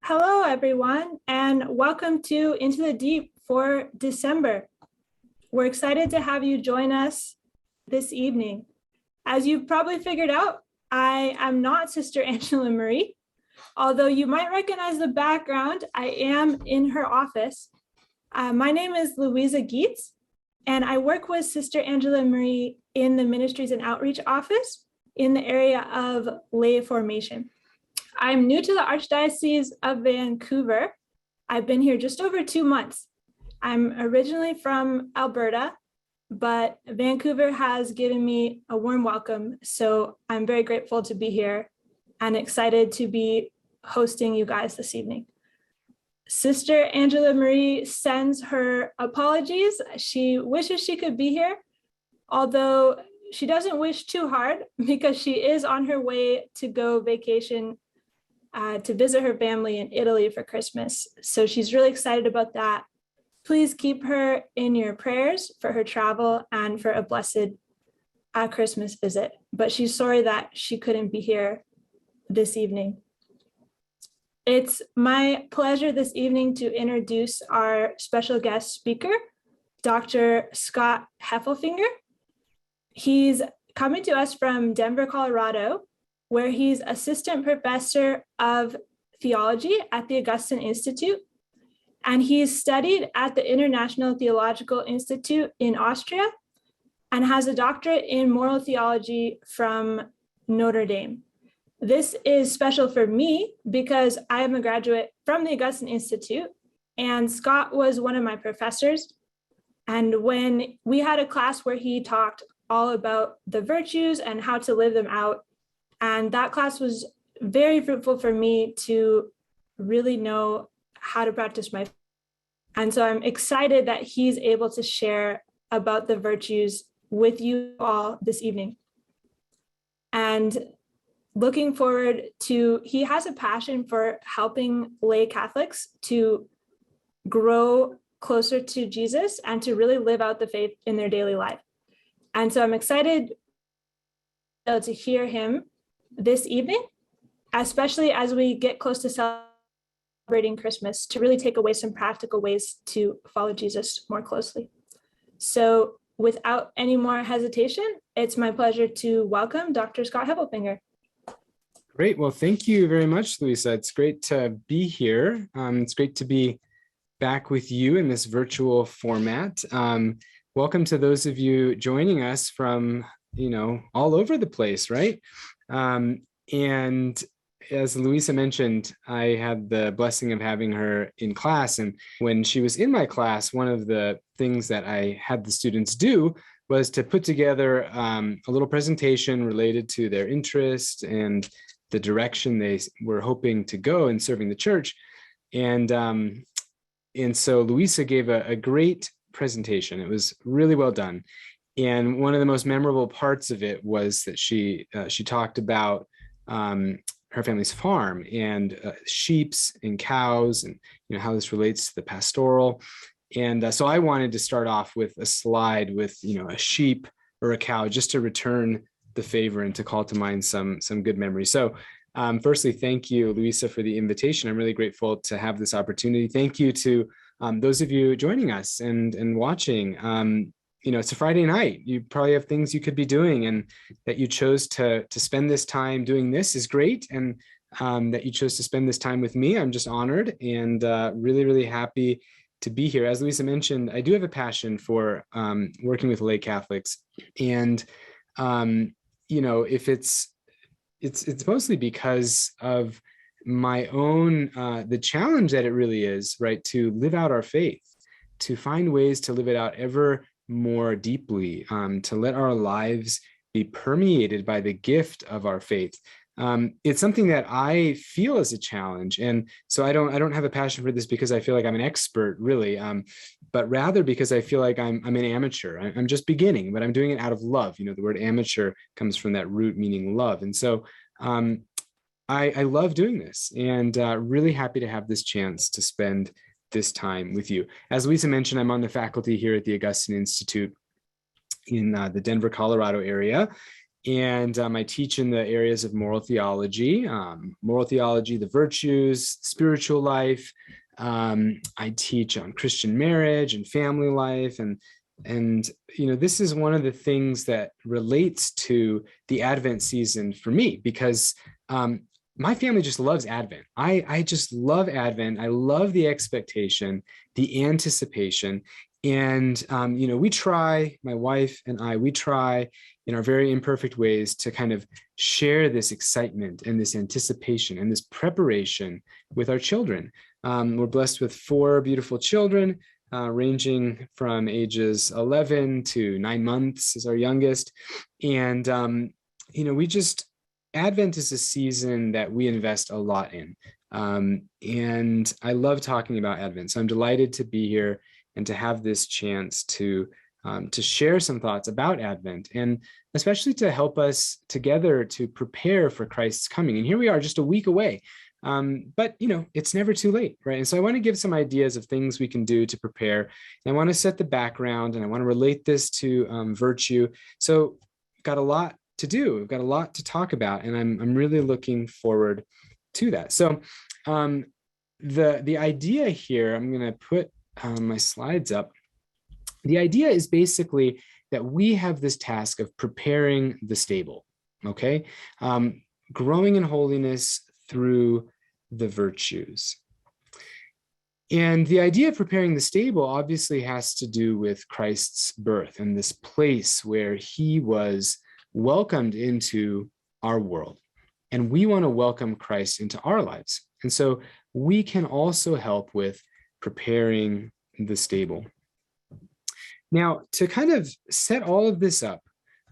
Hello, everyone, and welcome to Into the Deep for December. We're excited to have you join us this evening. As you've probably figured out, I am not Sister Angela Marie. Although you might recognize the background, I am in her office. My name is Louisa Geetz, and I work with Sister Angela Marie in the Ministries and Outreach office in the area of lay formation. I'm new to the Archdiocese of Vancouver. I've been here just over 2 months. I'm originally from Alberta, but Vancouver has given me a warm welcome. So I'm very grateful to be here and excited to be hosting you guys this evening. Sister Angela Marie sends her apologies. She wishes she could be here, although she doesn't wish too hard because she is on her way to go vacation to visit her family in Italy for Christmas. So she's really excited about that. Please keep her in your prayers for her travel and for a blessed Christmas visit. But she's sorry that she couldn't be here this evening. It's my pleasure this evening to introduce our special guest speaker, Dr. Scott Hefelfinger. He's coming to us from Denver, Colorado, where he's assistant professor of theology at the Augustine Institute. And he's studied at the International Theological Institute in Austria and has a doctorate in moral theology from Notre Dame. This is special for me because I am a graduate from the Augustine Institute, and Scott was one of my professors. And when we had a class where he talked all about the virtues and how to live them out, and that class was very fruitful for me to really know how to practice my faith. And so I'm excited that he's able to share about the virtues with you all this evening. And looking forward to, he has a passion for helping lay Catholics to grow closer to Jesus and to really live out the faith in their daily life. And so I'm excited to hear him this evening, especially as we get close to celebrating Christmas, to really take away some practical ways to follow Jesus more closely. So without any more hesitation, it's my pleasure to welcome Dr. Scott Hefelfinger. Great. Well, thank you very much, Louisa. It's great to be here. It's great to be back with you in this virtual format. Welcome to those of you joining us from, all over the place, right? And as Louisa mentioned, I had the blessing of having her in class. And when she was in my class, one of the things that I had the students do was to put together a little presentation related to their interest and the direction they were hoping to go in serving the church. And so Louisa gave a great presentation. It was really well done. And one of the most memorable parts of it was that she talked about her family's farm and sheeps and cows, and how this relates to the pastoral. And so I wanted to start off with a slide with a sheep or a cow, just to return the favor and to call to mind some good memories. So firstly, thank you, Louisa, for the invitation. I'm really grateful to have this opportunity. Thank you to those of you joining us and watching. It's a Friday night. You probably have things you could be doing, and that you chose to spend this time doing this is great. And that you chose to spend this time with me, I'm just honored and really, really happy to be here. As Louisa mentioned, I do have a passion for working with lay Catholics, and if it's mostly because of my own the challenge that it really is, right, to live out our faith, to find ways to live it out ever more deeply, to let our lives be permeated by the gift of our faith. It's something that I feel as a challenge. And so I don't have a passion for this because I feel like I'm an expert, really, but rather because I feel like I'm an amateur. I'm just beginning, but I'm doing it out of love. The word amateur comes from that root meaning love. And so I love doing this, and really happy to have this chance to spend this time with you. As Lisa mentioned, I'm on the faculty here at the Augustine Institute in the Denver, Colorado area. And I teach in the areas of moral theology, the virtues, spiritual life. I teach on Christian marriage and family life. And this is one of the things that relates to the Advent season for me, because my family just loves Advent. I just love Advent. I love the expectation, the anticipation. And, we try, my wife and I, we try in our very imperfect ways to kind of share this excitement and this anticipation and this preparation with our children. We're blessed with 4 beautiful children, ranging from ages 11 to 9 months is our youngest. And, Advent is a season that we invest a lot in. And I love talking about Advent. So I'm delighted to be here and to have this chance to share some thoughts about Advent, and especially to help us together to prepare for Christ's coming. And here we are, just a week away. But it's never too late, right? And so I want to give some ideas of things we can do to prepare. And I want to set the background, and I want to relate this to virtue. So we've got a lot to do. We've got a lot to talk about, and I'm really looking forward to that. So the idea here, I'm going to put my slides up. The idea is basically that we have this task of preparing the stable, okay? Growing in holiness through the virtues. And the idea of preparing the stable obviously has to do with Christ's birth and this place where he was welcomed into our world. And we want to welcome Christ into our lives. And so we can also help with preparing the stable. Now, to kind of set all of this up,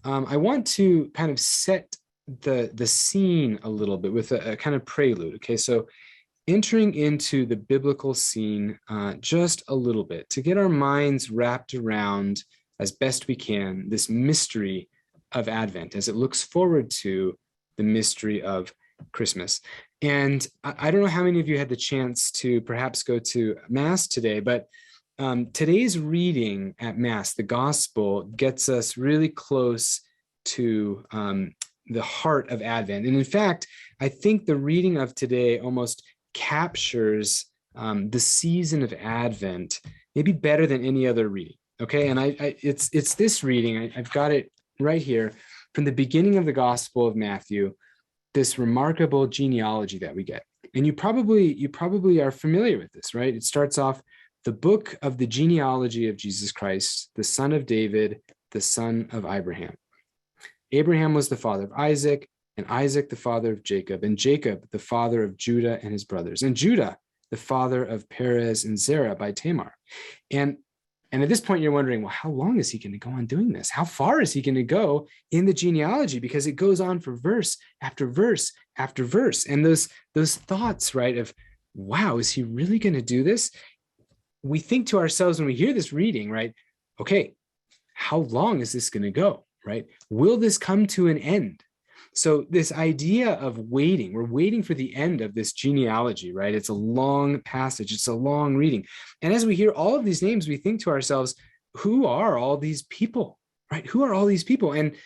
I want to kind of set the scene a little bit with a kind of prelude. Okay, so entering into the biblical scene just a little bit to get our minds wrapped around as best we can this mystery of Advent as it looks forward to the mystery of Christmas. And I don't know how many of you had the chance to perhaps go to Mass today, but today's reading at Mass, the Gospel, gets us really close to the heart of Advent. And in fact, I think the reading of today almost captures the season of Advent maybe better than any other reading. Okay, and it's this reading. I've got it right here from the beginning of the Gospel of Matthew, this remarkable genealogy that we get. And you probably are familiar with this, right? It starts off, the book of the genealogy of Jesus Christ, the son of David, the son of Abraham. Abraham was the father of Isaac, and Isaac the father of Jacob, and Jacob the father of Judah and his brothers, and Judah the father of Perez and Zerah by Tamar. And at this point, you're wondering, well, how long is he going to go on doing this? How far is he going to go in the genealogy? Because it goes on for verse after verse after verse. And those thoughts, right, of, wow, is he really going to do this? We think to ourselves when we hear this reading, right, okay, how long is this going to go, right? Will this come to an end? So this idea of waiting, we're waiting for the end of this genealogy, right? It's a long passage. It's a long reading. And as we hear all of these names, we think to ourselves, who are all these people, right? Who are all these people? And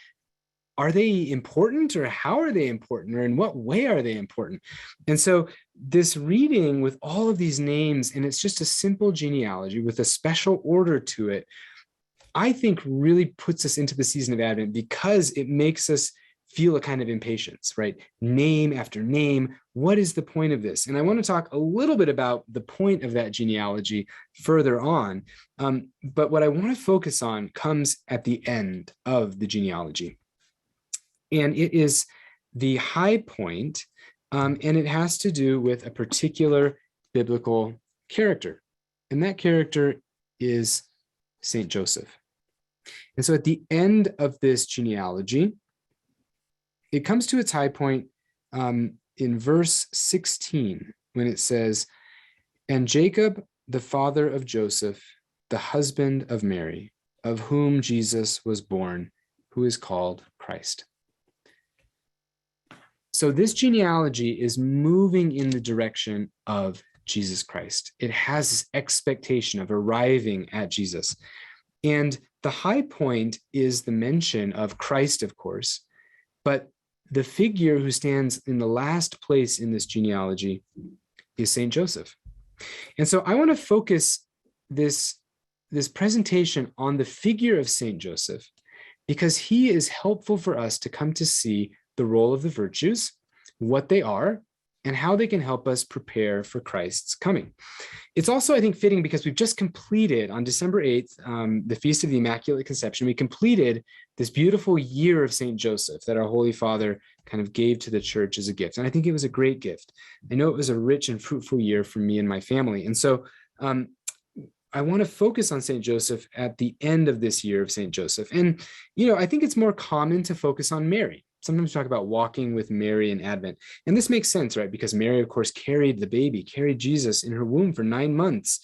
are they important, or how are they important, or in what way are they important? And so this reading with all of these names, and it's just a simple genealogy with a special order to it, I think really puts us into the season of Advent because it makes us feel a kind of impatience, right? Name after name. What is the point of this? And I want to talk a little bit about the point of that genealogy further on. But what I want to focus on comes at the end of the genealogy. And it is the high point, and it has to do with a particular biblical character. And that character is Saint Joseph. And so at the end of this genealogy, it comes to its high point in verse 16, when it says, and Jacob, the father of Joseph, the husband of Mary, of whom Jesus was born, who is called Christ. So this genealogy is moving in the direction of Jesus Christ. It has this expectation of arriving at Jesus. And the high point is the mention of Christ, of course, But the figure who stands in the last place in this genealogy is Saint Joseph. And so I want to focus this presentation on the figure of Saint Joseph, because he is helpful for us to come to see the role of the virtues, what they are, and how they can help us prepare for Christ's coming. It's also, I think, fitting because we've just completed on December 8th, the Feast of the Immaculate Conception. We completed this beautiful year of Saint Joseph that our Holy Father kind of gave to the church as a gift. And I think it was a great gift. I know it was a rich and fruitful year for me and my family. And so I want to focus on Saint Joseph at the end of this year of Saint Joseph. And, I think it's more common to focus on Mary. Sometimes we talk about walking with Mary in Advent. And this makes sense, right? Because Mary, of course, carried Jesus in her womb for 9 months.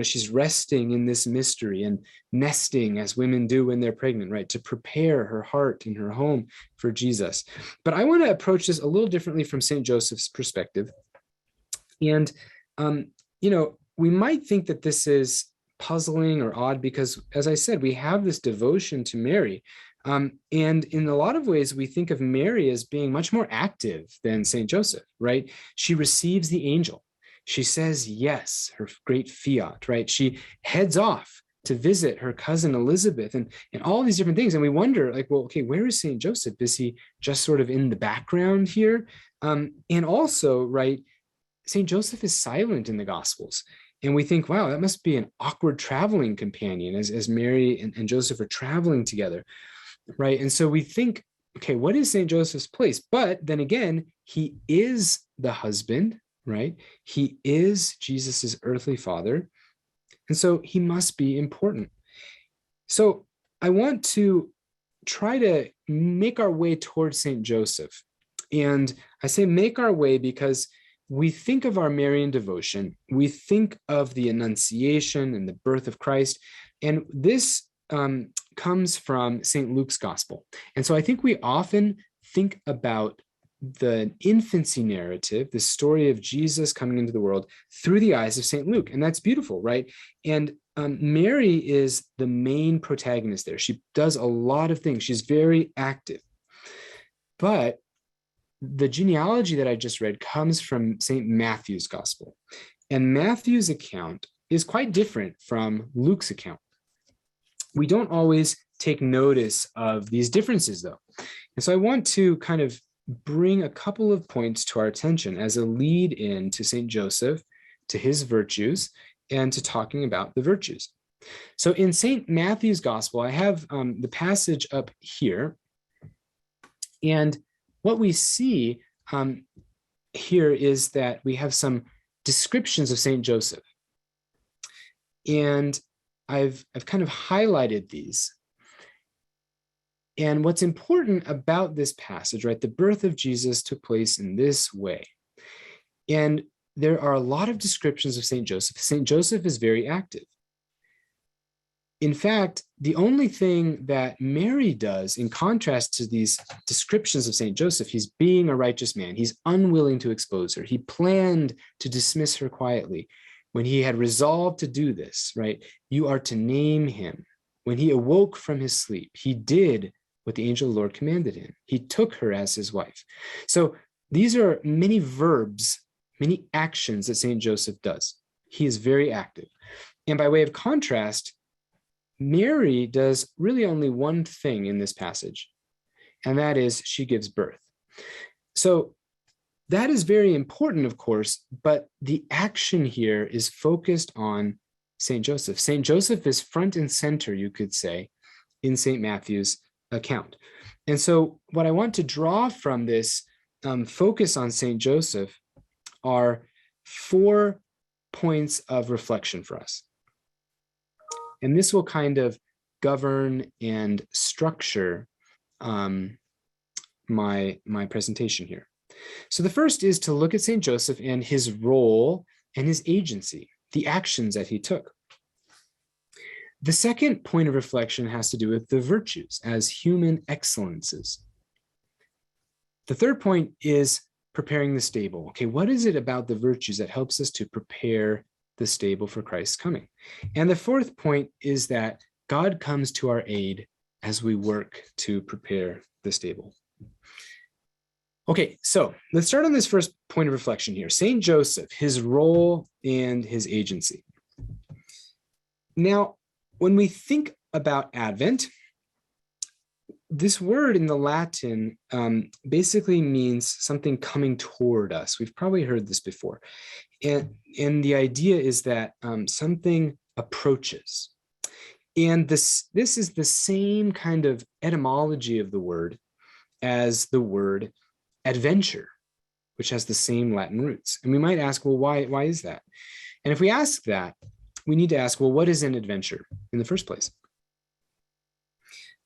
She's resting in this mystery and nesting as women do when they're pregnant, right? To prepare her heart and her home for Jesus. But I want to approach this a little differently from St. Joseph's perspective. And, we might think that this is puzzling or odd because, as I said, we have this devotion to Mary. And in a lot of ways, we think of Mary as being much more active than St. Joseph, right? She receives the angel. She says yes, her great fiat, right? She heads off to visit her cousin Elizabeth and all these different things. And we wonder, where is St. Joseph? Is he just sort of in the background here? And also, right, St. Joseph is silent in the Gospels. And we think, wow, that must be an awkward traveling companion as Mary and Joseph are traveling together. Right. And so we think, okay, what is St. Joseph's place? But then again, he is the husband, right? He is Jesus's earthly father. And so he must be important. So I want to try to make our way towards St. Joseph. And I say make our way because we think of our Marian devotion. We think of the Annunciation and the birth of Christ. And this comes from St. Luke's gospel. And so I think we often think about the infancy narrative, the story of Jesus coming into the world through the eyes of St. Luke. And that's beautiful, right? And Mary is the main protagonist there. She does a lot of things. She's very active. But the genealogy that I just read comes from St. Matthew's gospel. And Matthew's account is quite different from Luke's account. We don't always take notice of these differences, though. And so I want to kind of bring a couple of points to our attention as a lead in to St. Joseph, to his virtues, and to talking about the virtues. So in St. Matthew's gospel, I have the passage up here. And what we see here is that we have some descriptions of St. Joseph. And I've kind of highlighted these. And what's important about this passage, right? The birth of Jesus took place in this way. And there are a lot of descriptions of St. Joseph. St. Joseph is very active. In fact, the only thing that Mary does, in contrast to these descriptions of St. Joseph, he's being a righteous man. He's unwilling to expose her. He planned to dismiss her quietly. When he had resolved to do this, right? You are to name him. When he awoke from his sleep, he did what the angel of the Lord commanded him. He took her as his wife. So these are many verbs, many actions that St. Joseph does. He is very active. And by way of contrast, Mary does really only one thing in this passage, and that is she gives birth. So that is very important, of course, but the action here is focused on St. Joseph. St. Joseph is front and center, you could say, in St. Matthew's account. And so what I want to draw from this focus on St. Joseph are 4 points of reflection for us. And this will kind of govern and structure my presentation here. So the first is to look at St. Joseph and his role and his agency, the actions that he took. The second point of reflection has to do with the virtues as human excellences. The third point is preparing the stable. Okay, what is it about the virtues that helps us to prepare the stable for Christ's coming? And the fourth point is that God comes to our aid as we work to prepare the stable. Okay, so let's start on this first point of reflection here. Saint Joseph, his role and his agency. Now, when we think about Advent, this word in the Latin basically means something coming toward us. We've probably heard this before. And the idea is that something approaches. And this is the same kind of etymology of the word as the word adventure, which has the same Latin roots. And we might ask, well, why is that? And if we ask that, we need to ask, well, what is an adventure in the first place?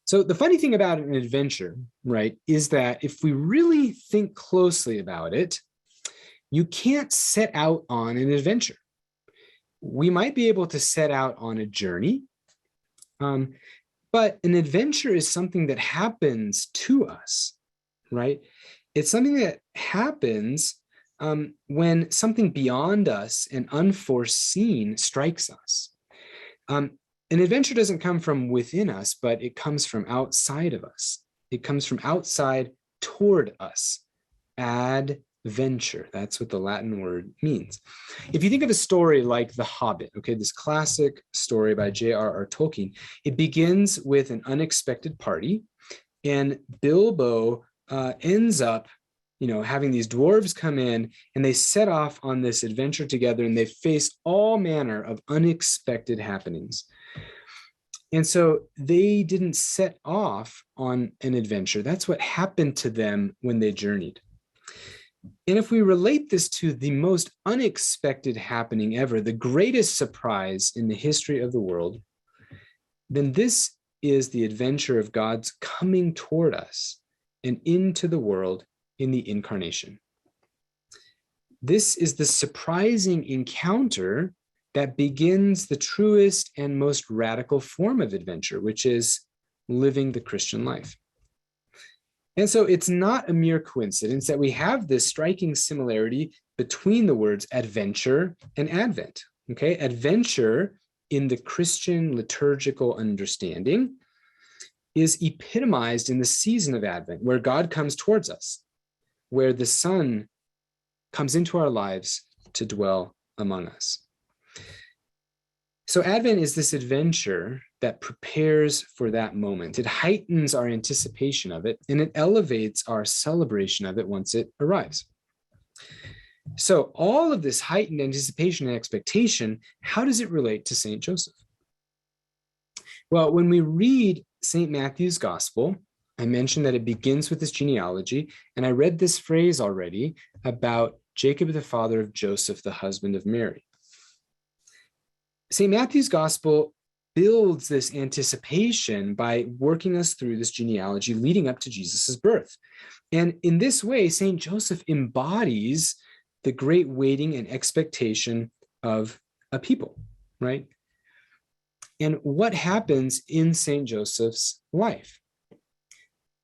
So the funny thing about an adventure, right, is that if we really think closely about it, you can't set out on an adventure. We might be able to set out on a journey, but an adventure is something that happens to us, right? It's something that happens when something beyond us and unforeseen strikes us. An adventure doesn't come from within us, but it comes from outside of us. It comes from outside toward us. Adventure, that's what the Latin word means. If you think of a story like The Hobbit, okay, this classic story by J.R.R. Tolkien, it begins with an unexpected party, and Bilbo ends up, having these dwarves come in, and they set off on this adventure together, and they face all manner of unexpected happenings. And so they didn't set off on an adventure. That's what happened to them when they journeyed. And if we relate this to the most unexpected happening ever, the greatest surprise in the history of the world, then this is the adventure of God's coming toward us and into the world in the incarnation. This is the surprising encounter that begins the truest and most radical form of adventure, which is living the Christian life. And so it's not a mere coincidence that we have this striking similarity between the words adventure and Advent. Okay, adventure in the Christian liturgical understanding is epitomized in the season of Advent, where God comes towards us, where the Son comes into our lives to dwell among us. So Advent is this adventure that prepares for that moment. It heightens our anticipation of it, and it elevates our celebration of it once it arrives. So all of this heightened anticipation and expectation, how does it relate to St. Joseph? Well, when we read St. Matthew's Gospel, I mentioned that it begins with this genealogy, and I read this phrase already about Jacob, the father of Joseph, the husband of Mary. St. Matthew's Gospel builds this anticipation by working us through this genealogy leading up to Jesus's birth. And in this way, St. Joseph embodies the great waiting and expectation of a people, right? And what happens in St. Joseph's life?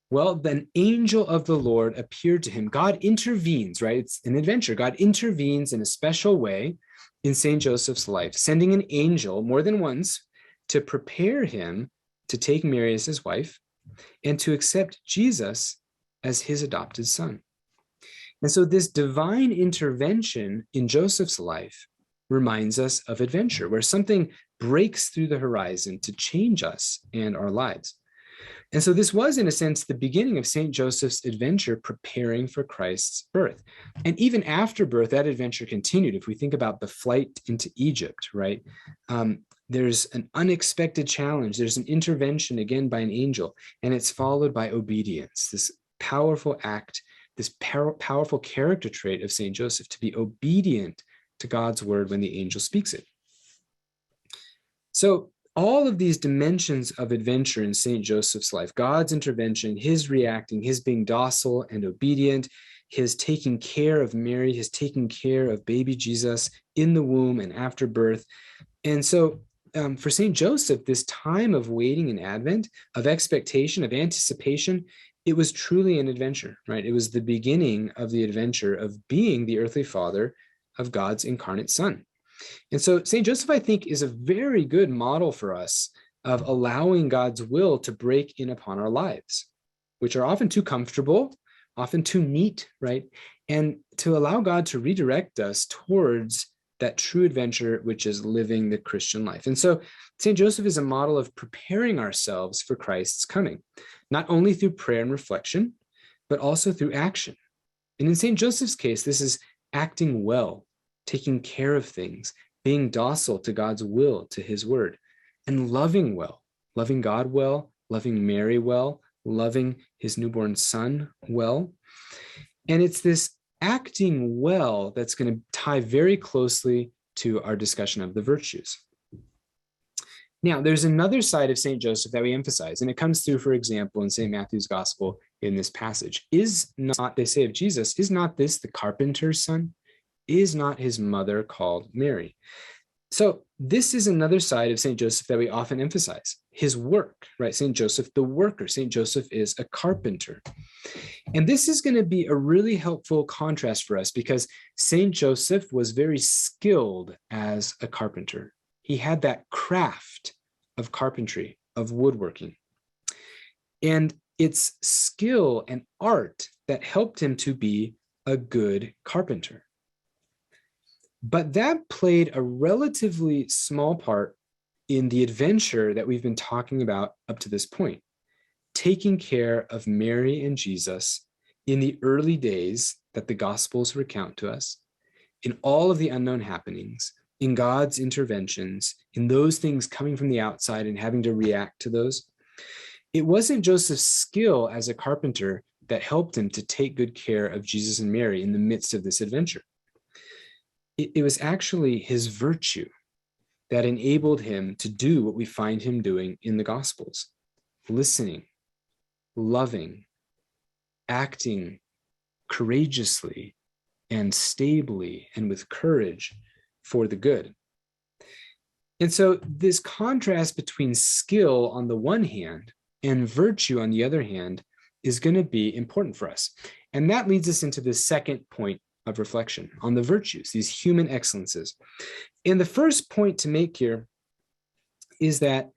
Well, an angel of the Lord appeared to him. God intervenes, right? It's an adventure. God intervenes in a special way in St. Joseph's life, sending an angel more than once to prepare him to take Mary as his wife and to accept Jesus as his adopted son. And so this divine intervention in Joseph's life reminds us of adventure, where something breaks through the horizon to change us and our lives. And so this was, in a sense, the beginning of St. Joseph's adventure preparing for Christ's birth. And even after birth, that adventure continued. If we think about the flight into Egypt, right? There's an unexpected challenge. There's an intervention, again, by an angel, and it's followed by obedience, this powerful act, this powerful character trait of St. Joseph, to be obedient to God's word when the angel speaks it. So all of these dimensions of adventure in St. Joseph's life, God's intervention, his reacting, his being docile and obedient, his taking care of Mary, his taking care of baby Jesus in the womb and after birth. And so for St. Joseph, this time of waiting in Advent, of expectation, of anticipation, it was truly an adventure, right? It was the beginning of the adventure of being the earthly father of God's incarnate Son. And so St. Joseph, I think, is a very good model for us of allowing God's will to break in upon our lives. which are often too comfortable, often too neat, right? And to allow God to redirect us towards that true adventure, which is living the Christian life. And so St. Joseph is a model of preparing ourselves for Christ's coming, not only through prayer and reflection, but also through action. And in St. Joseph's case, this is acting well, taking care of things, being docile to God's will, to his word, and loving well, loving God well, loving Mary well, loving his newborn son well. And it's this acting well that's going to tie very closely to our discussion of the virtues. Now, there's another side of St. Joseph that we emphasize, and it comes through, for example, in St. Matthew's Gospel in this passage. Is not, they say of Jesus, is not this the carpenter's son? Is not his mother called Mary? So this is another side of St. Joseph that we often emphasize, his work, right? St. Joseph, the worker. St. Joseph is a carpenter. And this is going to be a really helpful contrast for us because St. Joseph was very skilled as a carpenter. He had that craft of carpentry, of woodworking. And it's skill and art that helped him to be a good carpenter. But that played a relatively small part in the adventure that we've been talking about up to this point, taking care of Mary and Jesus in the early days that the Gospels recount to us, in all of the unknown happenings, in God's interventions, in those things coming from the outside and having to react to those. It wasn't Joseph's skill as a carpenter that helped him to take good care of Jesus and Mary in the midst of this adventure. It was actually his virtue that enabled him to do what we find him doing in the Gospels, listening, loving, acting courageously and stably and with courage for the good. And so this contrast between skill on the one hand and virtue on the other hand is going to be important for us. And that leads us into the second point of reflection on the virtues, these human excellences. And the first point to make here is that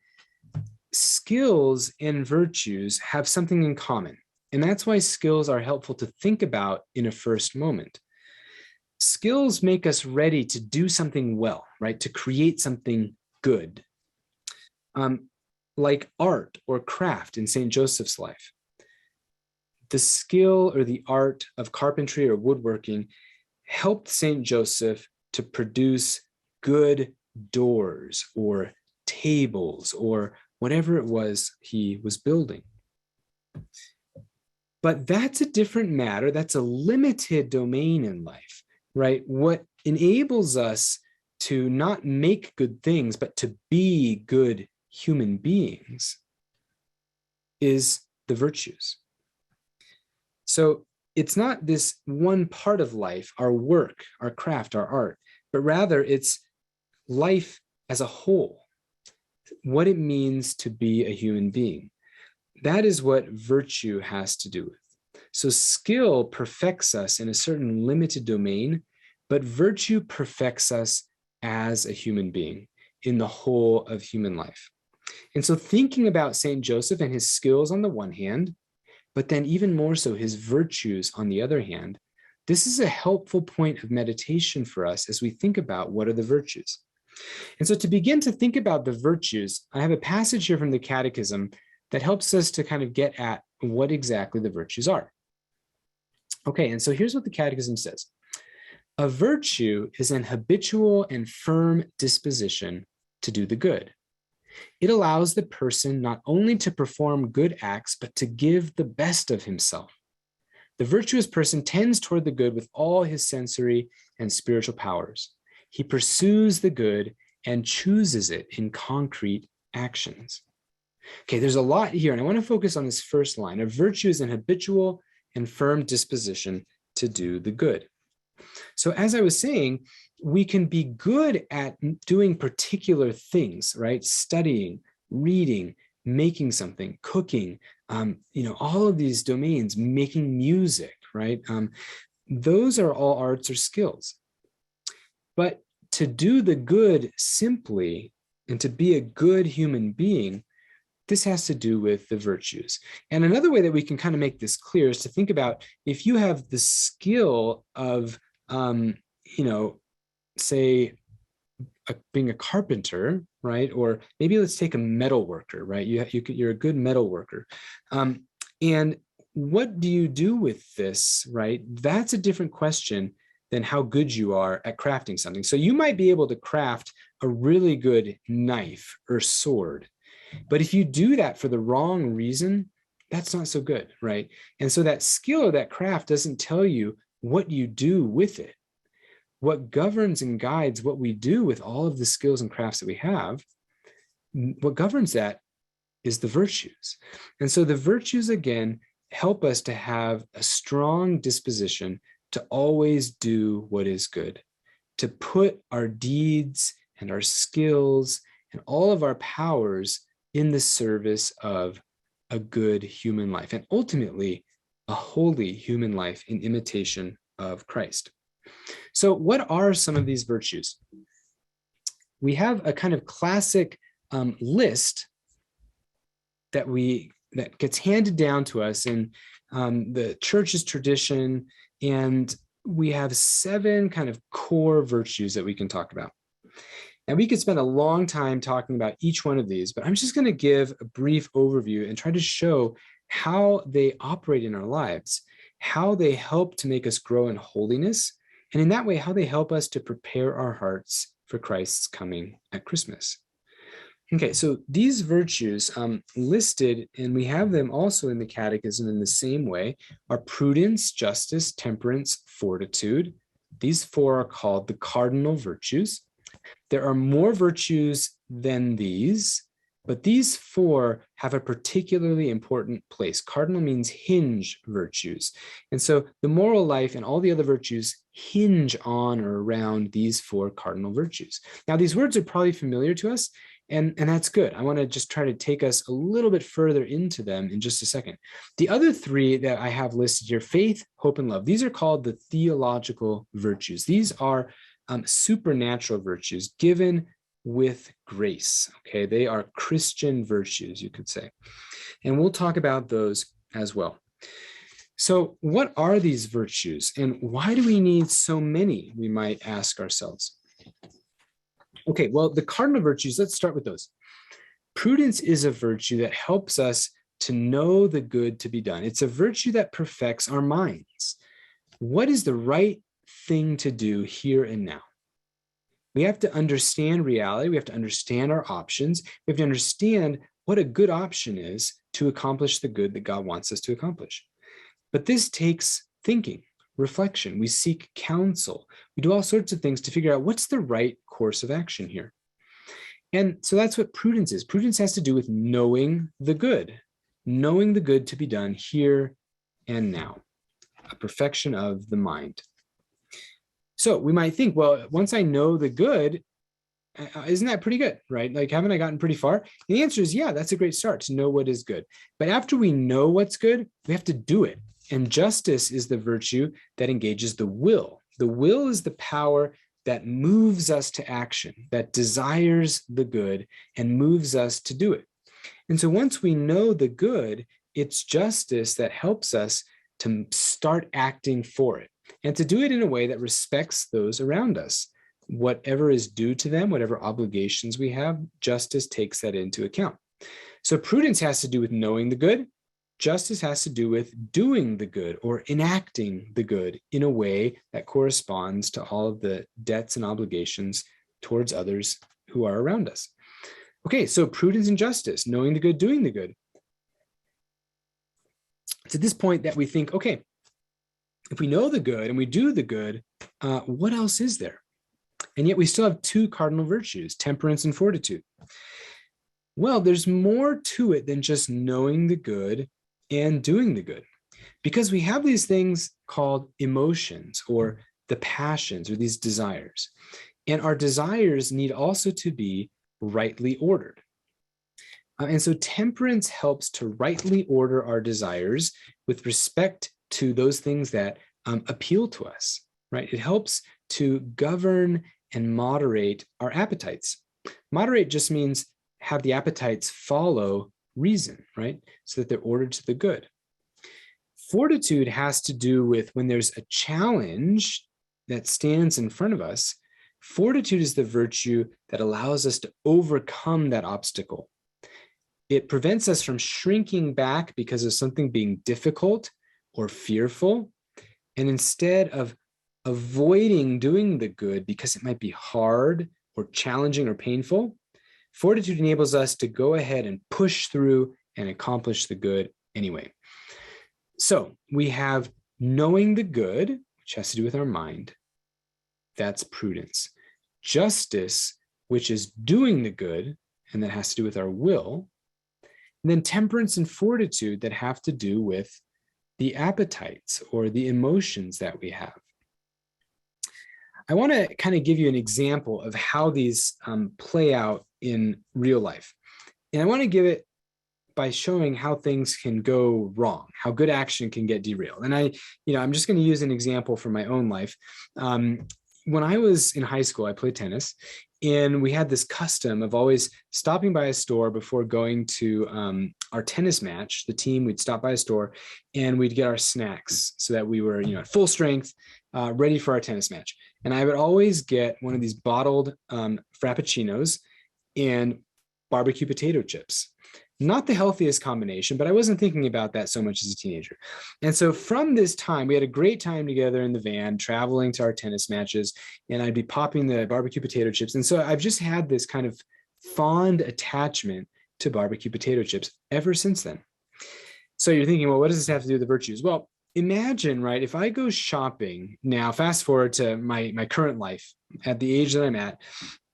skills and virtues have something in common. And that's why skills are helpful to think about in a first moment. Skills make us ready to do something well, right? To create something good, like art or craft in St. Joseph's life. The skill or the art of carpentry or woodworking helped St. Joseph to produce good doors or tables or whatever it was he was building. But that's a different matter. That's a limited domain in life, right? What enables us to not make good things, but to be good human beings is the virtues. So it's not this one part of life, our work, our craft, our art, but rather it's life as a whole, what it means to be a human being. That is what virtue has to do with. So skill perfects us in a certain limited domain, but virtue perfects us as a human being in the whole of human life. And so thinking about St. Joseph and his skills on the one hand, but then even more so his virtues on the other hand, this is a helpful point of meditation for us as we think about what are the virtues. And so to begin to think about the virtues, I have a passage here from the Catechism that helps us to kind of get at what exactly the virtues are. Okay, and so here's what the Catechism says. A virtue is an habitual and firm disposition to do the good. It allows the person not only to perform good acts, but to give the best of himself. The virtuous person tends toward the good with all his sensory and spiritual powers. He pursues the good and chooses it in concrete actions. Okay, there's a lot here, and I want to focus on this first line. A virtue is an habitual and firm disposition to do the good. So as I was saying, we can be good at doing particular things, right? Studying, reading, making something, cooking, all of these domains, making music, right? Those are all arts or skills. But to do the good simply and to be a good human being, This has to do with the virtues. And another way that we can kind of make this clear is to think about if you have the skill of, say, being a carpenter, right? Or maybe let's take a metal worker, right? You're a good metal worker. And what do you do with this, right? That's a different question than how good you are at crafting something. So you might be able to craft a really good knife or sword, but if you do that for the wrong reason, that's not so good, right? And so that skill or that craft doesn't tell you what you do with it. What governs and guides what we do with all of the skills and crafts that we have, what governs that is the virtues. And so the virtues, again, help us to have a strong disposition to always do what is good, to put our deeds and our skills and all of our powers in the service of a good human life, and ultimately a holy human life in imitation of Christ. So what are some of these virtues? We have a kind of classic list that gets handed down to us in the church's tradition, and we have 7 kind of core virtues that we can talk about. Now, we could spend a long time talking about each one of these, but I'm just going to give a brief overview and try to show how they operate in our lives, how they help to make us grow in holiness, and in that way, how they help us to prepare our hearts for Christ's coming at Christmas. Okay, so these virtues listed, and we have them also in the Catechism in the same way, are prudence, justice, temperance, fortitude. These 4 are called the Cardinal Virtues. There are more virtues than these, but these 4 have a particularly important place. Cardinal means hinge virtues. And so the moral life and all the other virtues hinge on or around these 4 cardinal virtues. Now, these words are probably familiar to us, and that's good. I want to just try to take us a little bit further into them in just a second. The other 3 that I have listed here, faith, hope, and love, these are called the theological virtues. These are supernatural virtues given with grace. Okay, they are Christian virtues, you could say. And we'll talk about those as well. So what are these virtues, and why do we need so many, we might ask ourselves. Okay, well, the cardinal virtues, let's start with those. Prudence is a virtue that helps us to know the good to be done. It's a virtue that perfects our minds. What is the right thing to do here and now? We have to understand reality. We have to understand our options. We have to understand what a good option is to accomplish the good that God wants us to accomplish. But this takes thinking, reflection. We seek counsel. We do all sorts of things to figure out what's the right course of action here. And so that's what prudence is. Prudence has to do with knowing the good to be done here and now, a perfection of the mind. So we might think, well, once I know the good, isn't that pretty good, right? Like, haven't I gotten pretty far? And the answer is, yeah, that's a great start to know what is good. But after we know what's good, we have to do it. And justice is the virtue that engages the will. The will is the power that moves us to action, that desires the good and moves us to do it. And so once we know the good, it's justice that helps us to start acting for it, and to do it in a way that respects those around us. Whatever is due to them, whatever obligations we have, justice takes that into account. So prudence has to do with knowing the good. Justice has to do with doing the good or enacting the good in a way that corresponds to all of the debts and obligations towards others who are around us. Okay, so prudence and justice, knowing the good, doing the good. It's at this point that we think, okay, if we know the good and we do the good, what else is there? And yet we still have 2 cardinal virtues, temperance and fortitude. Well, there's more to it than just knowing the good and doing the good, because we have these things called emotions or the passions or these desires. And our desires need also to be rightly ordered. And so temperance helps to rightly order our desires with respect to those things that appeal to us, right? It helps to govern and moderate our appetites. Moderate just means have the appetites follow reason, right? So that they're ordered to the good. Fortitude has to do with when there's a challenge that stands in front of us. Fortitude is the virtue that allows us to overcome that obstacle. It prevents us from shrinking back because of something being difficult or fearful. And instead of avoiding doing the good because it might be hard or challenging or painful, fortitude enables us to go ahead and push through and accomplish the good anyway. So we have knowing the good, which has to do with our mind. That's prudence. Justice, which is doing the good, and that has to do with our will. And then temperance and fortitude that have to do with the appetites or the emotions that we have. I want to kind of give you an example of how these play out in real life. And I want to give it by showing how things can go wrong, how good action can get derailed. And I'm just going to use an example from my own life. When I was in high school, I played tennis, and we had this custom of always stopping by a store before going to our tennis match. The team, we'd stop by a store and we'd get our snacks so that we were, at full strength, ready for our tennis match. And I would always get one of these bottled frappuccinos and barbecue potato chips. Not the healthiest combination, but I wasn't thinking about that so much as a teenager. And so from this time, we had a great time together in the van, traveling to our tennis matches, and I'd be popping the barbecue potato chips. And so I've just had this kind of fond attachment to barbecue potato chips ever since then. So you're thinking, well, what does this have to do with the virtues? Well, imagine, right, if I go shopping now, fast forward to my current life at the age that I'm at,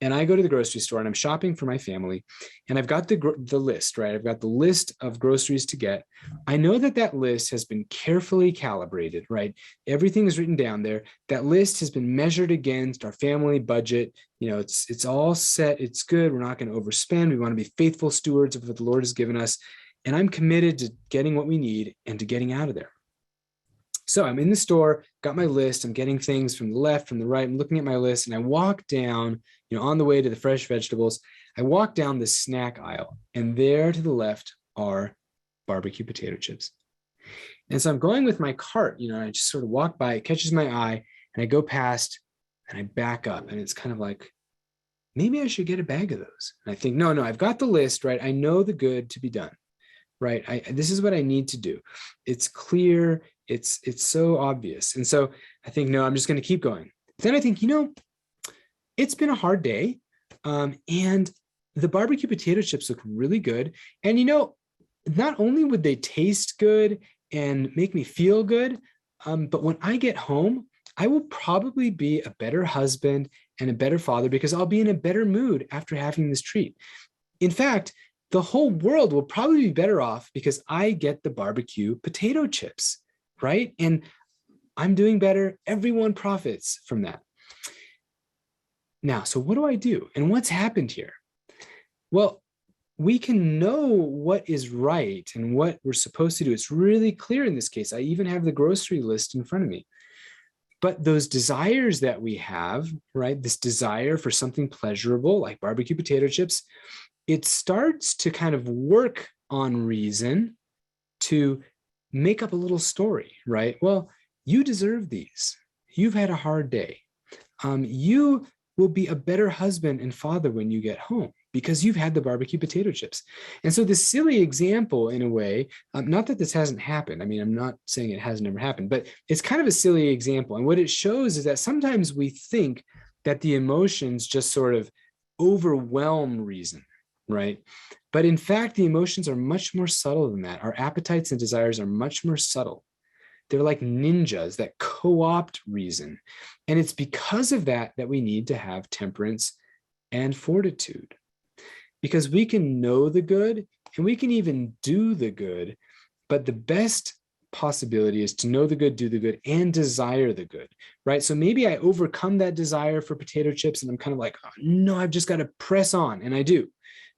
and I go to the grocery store and I'm shopping for my family, and I've got the list, right? I've got the list of groceries to get. I know that list has been carefully calibrated, right? Everything is written down there. That list has been measured against our family budget. It's all set. It's good. We're not going to overspend. We want to be faithful stewards of what the Lord has given us. And I'm committed to getting what we need and to getting out of there. So I'm in the store, got my list. I'm getting things from the left, from the right. I'm looking at my list, and I walk down, on the way to the fresh vegetables. I walk down the snack aisle, and there to the left are barbecue potato chips. And so I'm going with my cart, I just sort of walk by, it catches my eye, and I go past, and I back up, and it's kind of like, maybe I should get a bag of those. And I think, no, I've got the list, right? I know the good to be done, right? This is what I need to do. It's clear. It's so obvious. And so I think, no, I'm just going to keep going. Then I think, it's been a hard day. And the barbecue potato chips look really good. And, not only would they taste good and make me feel good, but when I get home, I will probably be a better husband and a better father because I'll be in a better mood after having this treat. In fact, the whole world will probably be better off because I get the barbecue potato chips. Right? And I'm doing better. Everyone profits from that. Now, so what do I do? And what's happened here? Well, we can know what is right and what we're supposed to do. It's really clear in this case. I even have the grocery list in front of me. But those desires that we have, right? This desire for something pleasurable like barbecue potato chips, it starts to kind of work on reason to make up a little story, right? Well, you deserve these. You've had a hard day. You will be a better husband and father when you get home because you've had the barbecue potato chips. And so this silly example, in a way, not that this hasn't happened. I mean, I'm not saying it has never happened, but it's kind of a silly example. And what it shows is that sometimes we think that the emotions just sort of overwhelm reason, right? But in fact, the emotions are much more subtle than that. Our appetites and desires are much more subtle. They're like ninjas that co-opt reason. And it's because of that that we need to have temperance and fortitude. Because we can know the good and we can even do the good, but the best possibility is to know the good, do the good, and desire the good, right? So maybe I overcome that desire for potato chips and I'm kind of like, oh, no, I've just got to press on. And I do.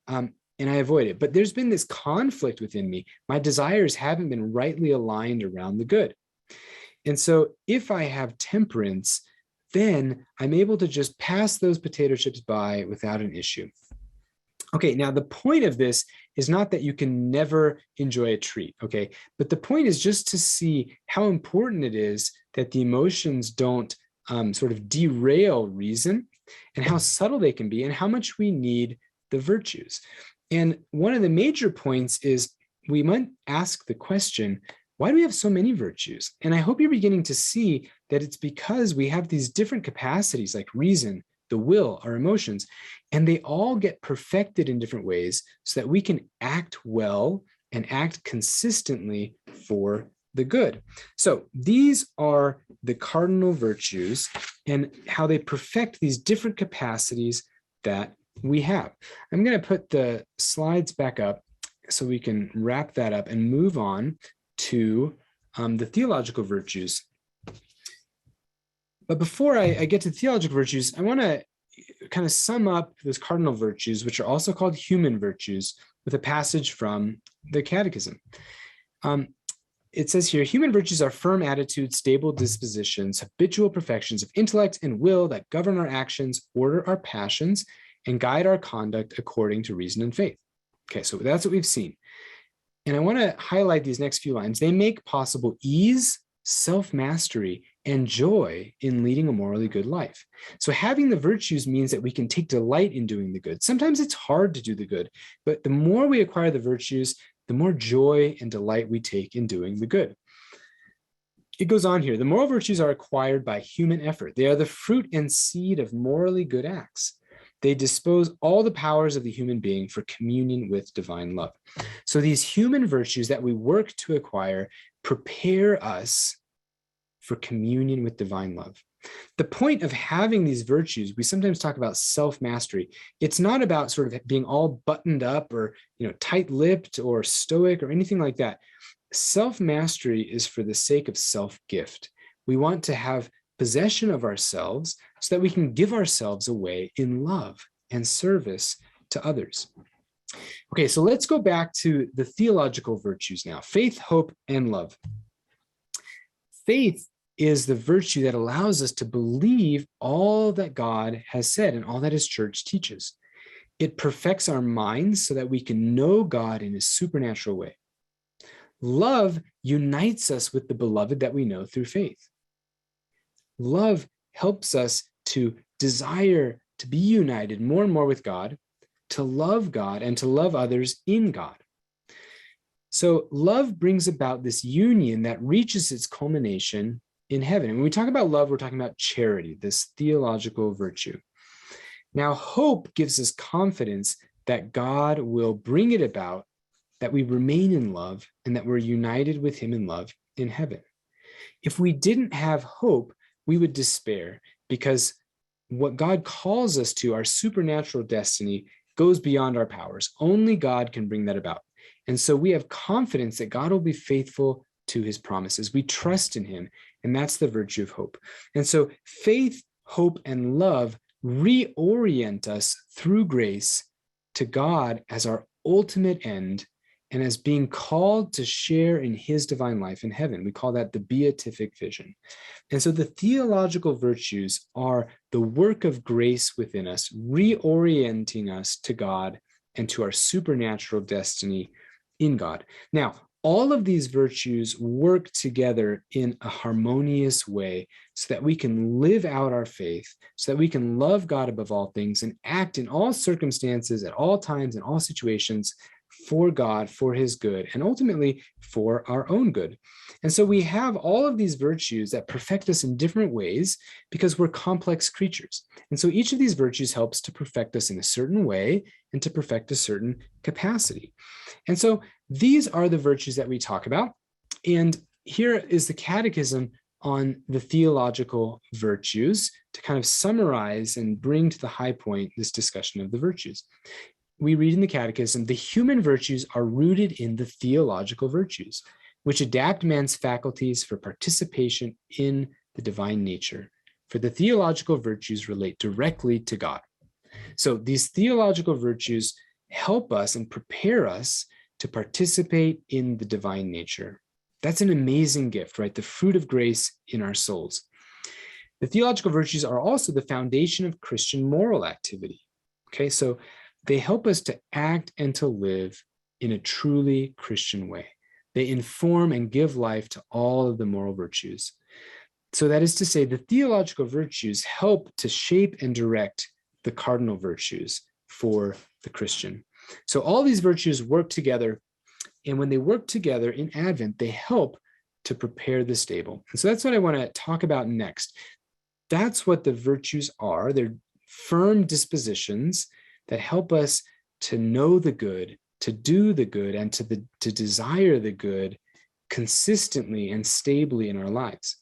And I avoid it. But there's been this conflict within me. My desires haven't been rightly aligned around the good. And so if I have temperance, then I'm able to just pass those potato chips by without an issue. Okay, now the point of this is not that you can never enjoy a treat, okay? But the point is just to see how important it is that the emotions don't sort of derail reason, and how subtle they can be, and how much we need the virtues. And one of the major points is we might ask the question, why do we have so many virtues? And I hope you're beginning to see that it's because we have these different capacities like reason, the will, our emotions, and they all get perfected in different ways so that we can act well and act consistently for the good. So these are the cardinal virtues and how they perfect these different capacities that we have. I'm going to put the slides back up so we can wrap that up and move on to the theological virtues. But before I get to theological virtues, I want to kind of sum up those cardinal virtues, which are also called human virtues, with a passage from the Catechism. It says here, human virtues are firm attitudes, stable dispositions, habitual perfections of intellect and will that govern our actions, order our passions, and guide our conduct according to reason and faith. Okay, so that's what we've seen. And I want to highlight these next few lines. They make possible ease, self-mastery, and joy in leading a morally good life. So having the virtues means that we can take delight in doing the good. Sometimes it's hard to do the good, but the more we acquire the virtues, the more joy and delight we take in doing the good. It goes on here. The moral virtues are acquired by human effort. They are the fruit and seed of morally good acts. They dispose all the powers of the human being for communion with divine love. So these human virtues that we work to acquire prepare us for communion with divine love. The point of having these virtues, we sometimes talk about self-mastery. It's not about sort of being all buttoned up or, tight-lipped or stoic or anything like that. Self-mastery is for the sake of self-gift. We want to have possession of ourselves so that we can give ourselves away in love and service to others. Okay, so let's go back to the theological virtues now. Faith, hope, and love. Faith is the virtue that allows us to believe all that God has said and all that his church teaches. It perfects our minds so that we can know God in a supernatural way. Love unites us with the beloved that we know through faith. Love helps us to desire to be united more and more with God, to love God, and to love others in God. So love brings about this union that reaches its culmination in heaven. And when we talk about love, we're talking about charity, this theological virtue. Now, hope gives us confidence that God will bring it about, that we remain in love, and that we're united with him in love in heaven. If we didn't have hope, we would despair, because what God calls us to, our supernatural destiny, goes beyond our powers. Only God can bring that about. And so we have confidence that God will be faithful to his promises. We trust in him, and that's the virtue of hope. And so faith, hope, and love reorient us through grace to God as our ultimate end and as being called to share in his divine life in heaven. We call that the Beatific Vision. And so the theological virtues are the work of grace within us, reorienting us to God and to our supernatural destiny in God. Now, all of these virtues work together in a harmonious way so that we can live out our faith, so that we can love God above all things and act in all circumstances, at all times, in all situations, for God, for his good, and ultimately for our own good. And so we have all of these virtues that perfect us in different ways because we're complex creatures. And so each of these virtues helps to perfect us in a certain way and to perfect a certain capacity. And so these are the virtues that we talk about. And here is the Catechism on the theological virtues to kind of summarize and bring to the high point this discussion of the virtues. We read in the Catechism, the human virtues are rooted in the theological virtues, which adapt man's faculties for participation in the divine nature. For the theological virtues relate directly to God. So these theological virtues help us and prepare us to participate in the divine nature. That's an amazing gift, right? The fruit of grace in our souls. The theological virtues are also the foundation of Christian moral activity. Okay, so they help us to act and to live in a truly Christian way. They inform and give life to all of the moral virtues. So that is to say, the theological virtues help to shape and direct the cardinal virtues for the Christian. So all these virtues work together, and when they work together in Advent, they help to prepare the stable. And so that's what I want to talk about next. That's what the virtues are. They're firm dispositions that help us to know the good, to do the good, and to desire the good consistently and stably in our lives.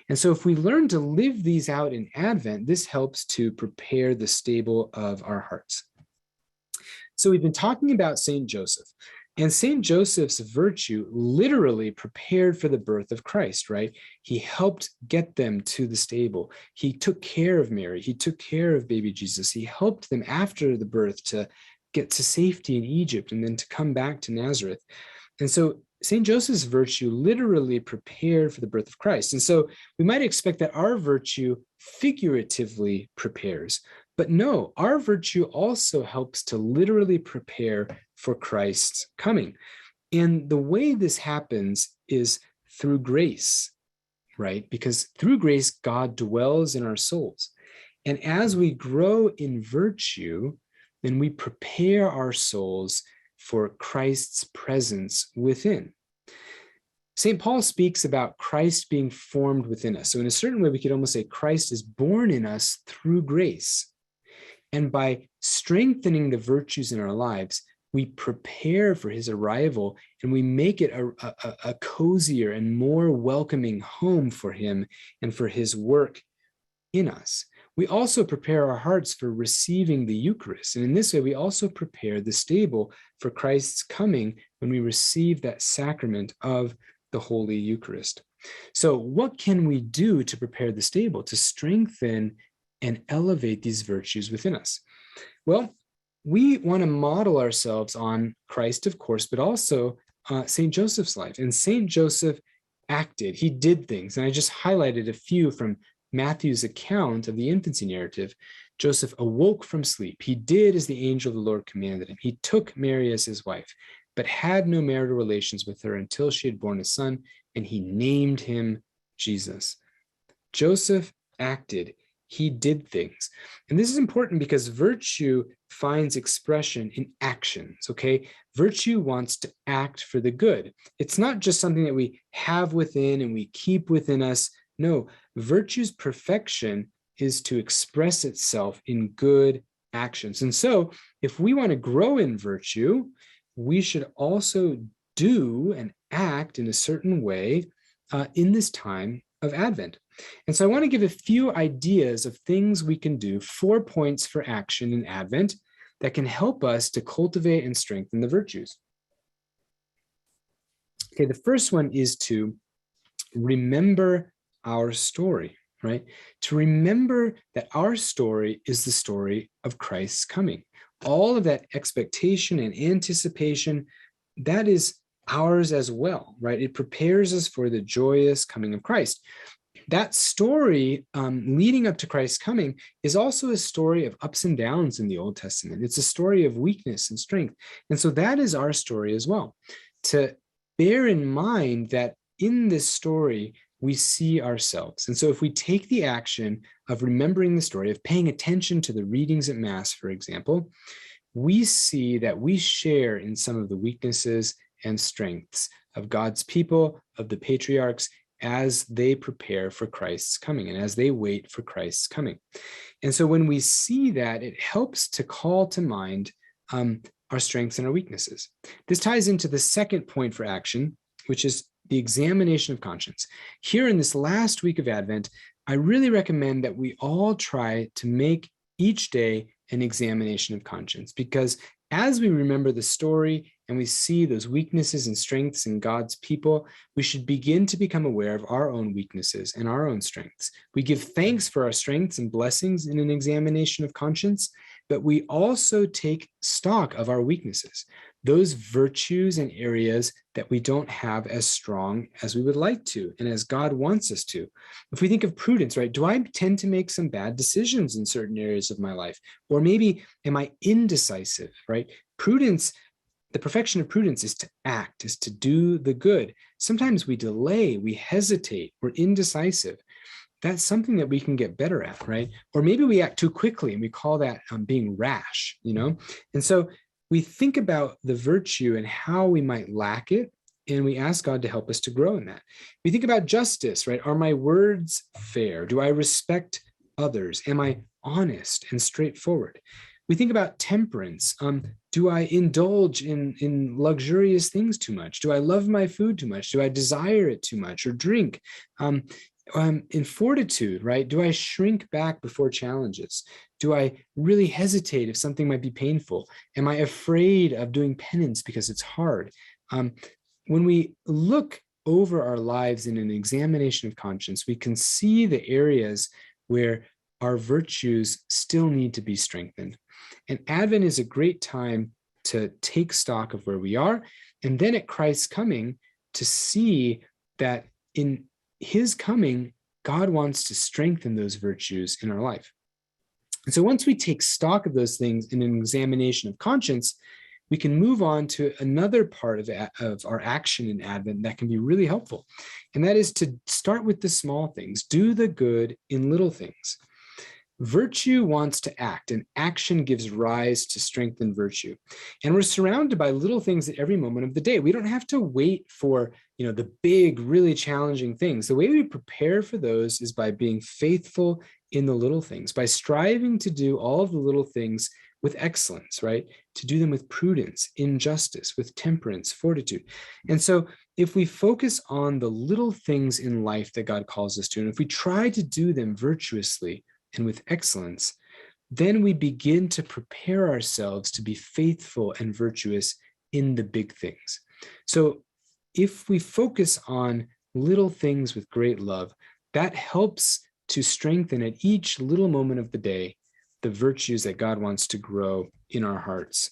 And so if we learn to live these out in Advent, this helps to prepare the stable of our hearts. So we've been talking about St. Joseph, and St. Joseph's virtue literally prepared for the birth of Christ, right? He helped get them to the stable. He took care of Mary. He took care of baby Jesus. He helped them after the birth to get to safety in Egypt and then to come back to Nazareth. And so St. Joseph's virtue literally prepared for the birth of Christ. And so we might expect that our virtue figuratively prepares. But no, our virtue also helps to literally prepare for Christ's coming. And the way this happens is through grace, right? Because through grace, God dwells in our souls. And as we grow in virtue, then we prepare our souls for Christ's presence within. St. Paul speaks about Christ being formed within us. So in a certain way, we could almost say Christ is born in us through grace. And by strengthening the virtues in our lives, we prepare for his arrival and we make it a cozier and more welcoming home for him and for his work in us. We also prepare our hearts for receiving the Eucharist. And in this way, we also prepare the stable for Christ's coming when we receive that sacrament of the Holy Eucharist. So what can we do to prepare the stable, to strengthen and elevate these virtues within us? Well, we want to model ourselves on Christ, of course, but also St. Joseph's life. And St. Joseph acted, he did things. And I just highlighted a few from Matthew's account of the infancy narrative. Joseph awoke from sleep. He did as the angel of the Lord commanded him. He took Mary as his wife, but had no marital relations with her until she had borne a son, and he named him Jesus. Joseph acted. He did things. And this is important because virtue finds expression in actions, okay? Virtue wants to act for the good. It's not just something that we have within and we keep within us. No, virtue's perfection is to express itself in good actions. And so if we want to grow in virtue, we should also do and act in a certain way in this time of Advent. And so I want to give a few ideas of things we can do, 4 points for action in Advent that can help us to cultivate and strengthen the virtues. Okay, the first one is to remember our story, right? To remember that our story is the story of Christ's coming. All of that expectation and anticipation, that is ours as well, right? It prepares us for the joyous coming of Christ. That story leading up to Christ's coming is also a story of ups and downs in the Old Testament. It's a story of weakness and strength. And so that is our story as well. To bear in mind that in this story, we see ourselves. And so if we take the action of remembering the story, of paying attention to the readings at Mass, for example, we see that we share in some of the weaknesses and strengths of God's people, of the patriarchs, as they prepare for Christ's coming and as they wait for Christ's coming. And so when we see that, it helps to call to mind our strengths and our weaknesses. This ties into the second point for action, which is the examination of conscience. Here in this last week of Advent, I really recommend that we all try to make each day an examination of conscience, because as we remember the story and we see those weaknesses and strengths in God's people, we should begin to become aware of our own weaknesses and our own strengths. We give thanks for our strengths and blessings in an examination of conscience, but we also take stock of our weaknesses, those virtues and areas that we don't have as strong as we would like to and as God wants us to. If we think of prudence, right? Do I tend to make some bad decisions in certain areas of my life? Or maybe am I indecisive, right? Prudence The perfection of prudence is to act, is to do the good. Sometimes we delay, we hesitate, we're indecisive. That's something that we can get better at, right? Or maybe we act too quickly and we call that being rash, And so we think about the virtue and how we might lack it, and we ask God to help us to grow in that. We think about justice, right? Are my words fair? Do I respect others? Am I honest and straightforward? We think about temperance. Do I indulge in luxurious things too much? Do I love my food too much? Do I desire it too much or drink? In fortitude, right? Do I shrink back before challenges? Do I really hesitate if something might be painful? Am I afraid of doing penance because it's hard? When we look over our lives in an examination of conscience, we can see the areas where our virtues still need to be strengthened. And Advent is a great time to take stock of where we are, and then at Christ's coming, to see that in his coming, God wants to strengthen those virtues in our life. And so once we take stock of those things in an examination of conscience, we can move on to another part of our action in Advent that can be really helpful. And that is to start with the small things, do the good in little things. Virtue wants to act, and action gives rise to strengthened virtue. And we're surrounded by little things at every moment of the day. We don't have to wait for, the big, really challenging things. The way we prepare for those is by being faithful in the little things, by striving to do all of the little things with excellence, right? To do them with prudence, in justice, with temperance, fortitude. And so if we focus on the little things in life that God calls us to, and if we try to do them virtuously and with excellence, then we begin to prepare ourselves to be faithful and virtuous in the big things. So if we focus on little things with great love, that helps to strengthen at each little moment of the day the virtues that God wants to grow in our hearts.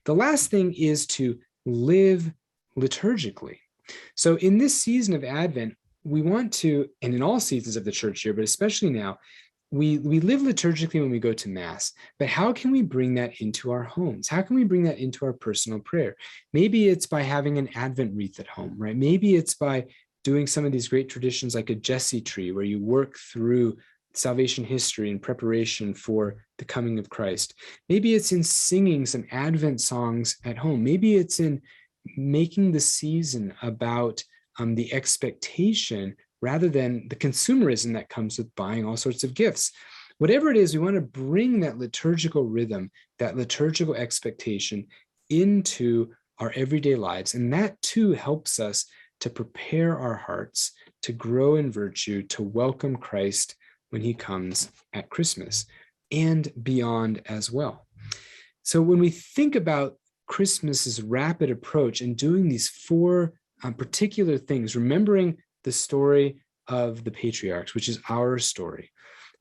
The last thing is to live liturgically. So in this season of Advent, we want to, and in all seasons of the church year, but especially now, we live liturgically when we go to Mass, but how can we bring that into our homes? How can we bring that into our personal prayer? Maybe it's by having an Advent wreath at home, right? Maybe it's by doing some of these great traditions like a Jesse tree, where you work through salvation history in preparation for the coming of Christ. Maybe it's in singing some Advent songs at home. Maybe it's in making the season about the expectation rather than the consumerism that comes with buying all sorts of gifts. Whatever it is, we want to bring that liturgical rhythm, that liturgical expectation into our everyday lives. And that too helps us to prepare our hearts to grow in virtue, to welcome Christ when he comes at Christmas and beyond as well. So when we think about Christmas's rapid approach and doing these four particular things, remembering the story of the patriarchs, which is our story,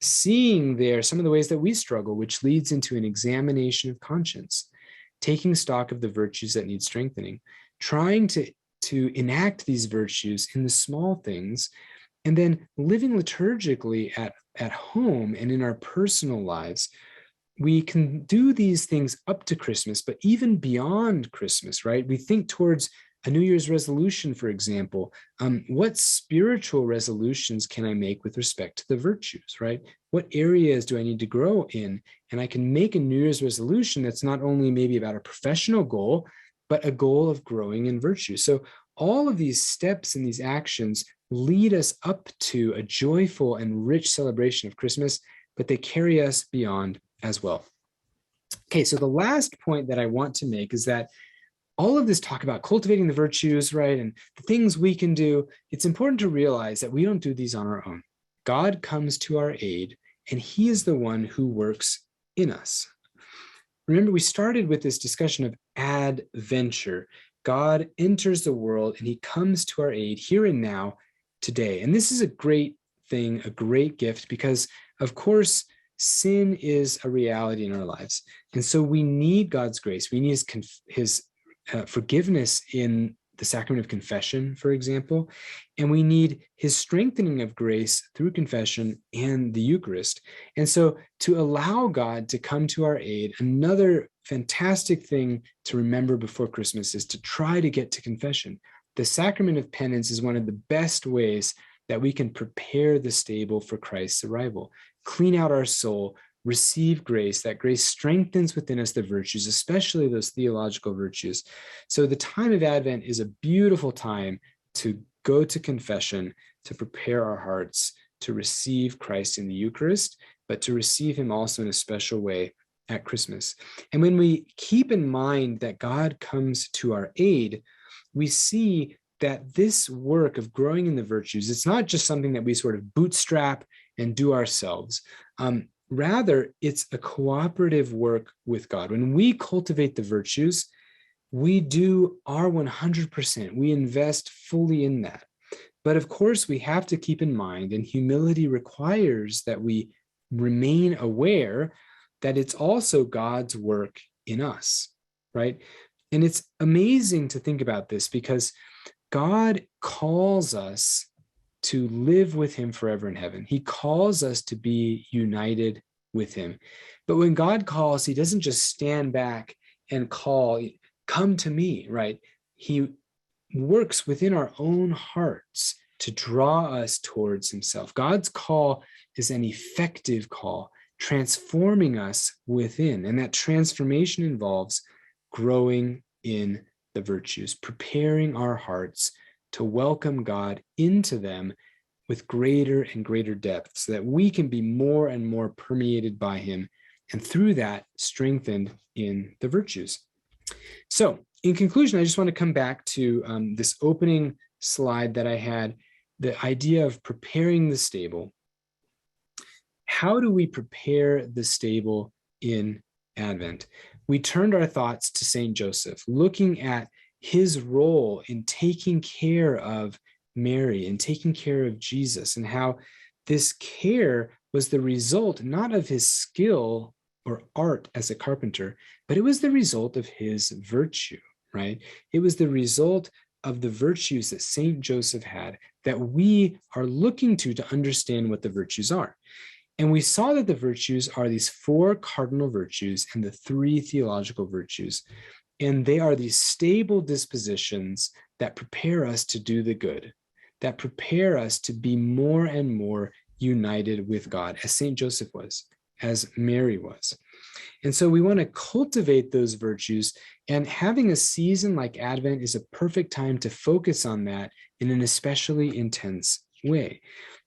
seeing there some of the ways that we struggle, which leads into an examination of conscience, taking stock of the virtues that need strengthening, trying to enact these virtues in the small things, and then living liturgically at home and in our personal lives. We can do these things up to Christmas, but even beyond Christmas, right? We think towards a New Year's resolution, for example. What spiritual resolutions can I make with respect to the virtues, right? What areas do I need to grow in? And I can make a New Year's resolution that's not only maybe about a professional goal, but a goal of growing in virtue. So all of these steps and these actions lead us up to a joyful and rich celebration of Christmas, but they carry us beyond as well. Okay, so the last point that I want to make is that all of this talk about cultivating the virtues, right, and the things we can do, it's important to realize that we don't do these on our own. God comes to our aid, and he is the one who works in us. Remember, we started with this discussion of adventure. God enters the world, and he comes to our aid here and now, today. And this is a great thing, a great gift, because, of course, sin is a reality in our lives. And so we need God's grace. We need his forgiveness in the sacrament of confession, for example, and we need his strengthening of grace through confession and the Eucharist. And so to allow God to come to our aid, another fantastic thing to remember before Christmas is to try to get to confession. The sacrament of penance is one of the best ways that we can prepare the stable for Christ's arrival, clean out our soul, receive grace. That grace strengthens within us the virtues, especially those theological virtues. So the time of Advent is a beautiful time to go to confession, to prepare our hearts to receive Christ in the Eucharist, but to receive him also in a special way at Christmas. And when we keep in mind that God comes to our aid, we see that this work of growing in the virtues, it's not just something that we sort of bootstrap and do ourselves. Rather, it's a cooperative work with God. When we cultivate the virtues, we do our 100%. We invest fully in that. But of course, we have to keep in mind, and humility requires that we remain aware that it's also God's work in us, right? And it's amazing to think about this because God calls us to live with him forever in heaven. He calls us to be united with him. But when God calls, he doesn't just stand back and call, come to me, right? He works within our own hearts to draw us towards himself. God's call is an effective call, transforming us within. And that transformation involves growing in the virtues, preparing our hearts to welcome God into them with greater and greater depth so that we can be more and more permeated by him, and through that strengthened in the virtues. So in conclusion, I just want to come back to this opening slide that I had, the idea of preparing the stable. How do we prepare the stable in Advent? We turned our thoughts to Saint Joseph, looking at his role in taking care of Mary and taking care of Jesus, and how this care was the result not of his skill or art as a carpenter, but it was the result of his virtue, right? It was the result of the virtues that Saint Joseph had that we are looking to understand what the virtues are. And we saw that the virtues are these 4 cardinal virtues and the 3 theological virtues. And they are these stable dispositions that prepare us to do the good, that prepare us to be more and more united with God, as Saint Joseph was, as Mary was. And so we want to cultivate those virtues, and having a season like Advent is a perfect time to focus on that in an especially intense way.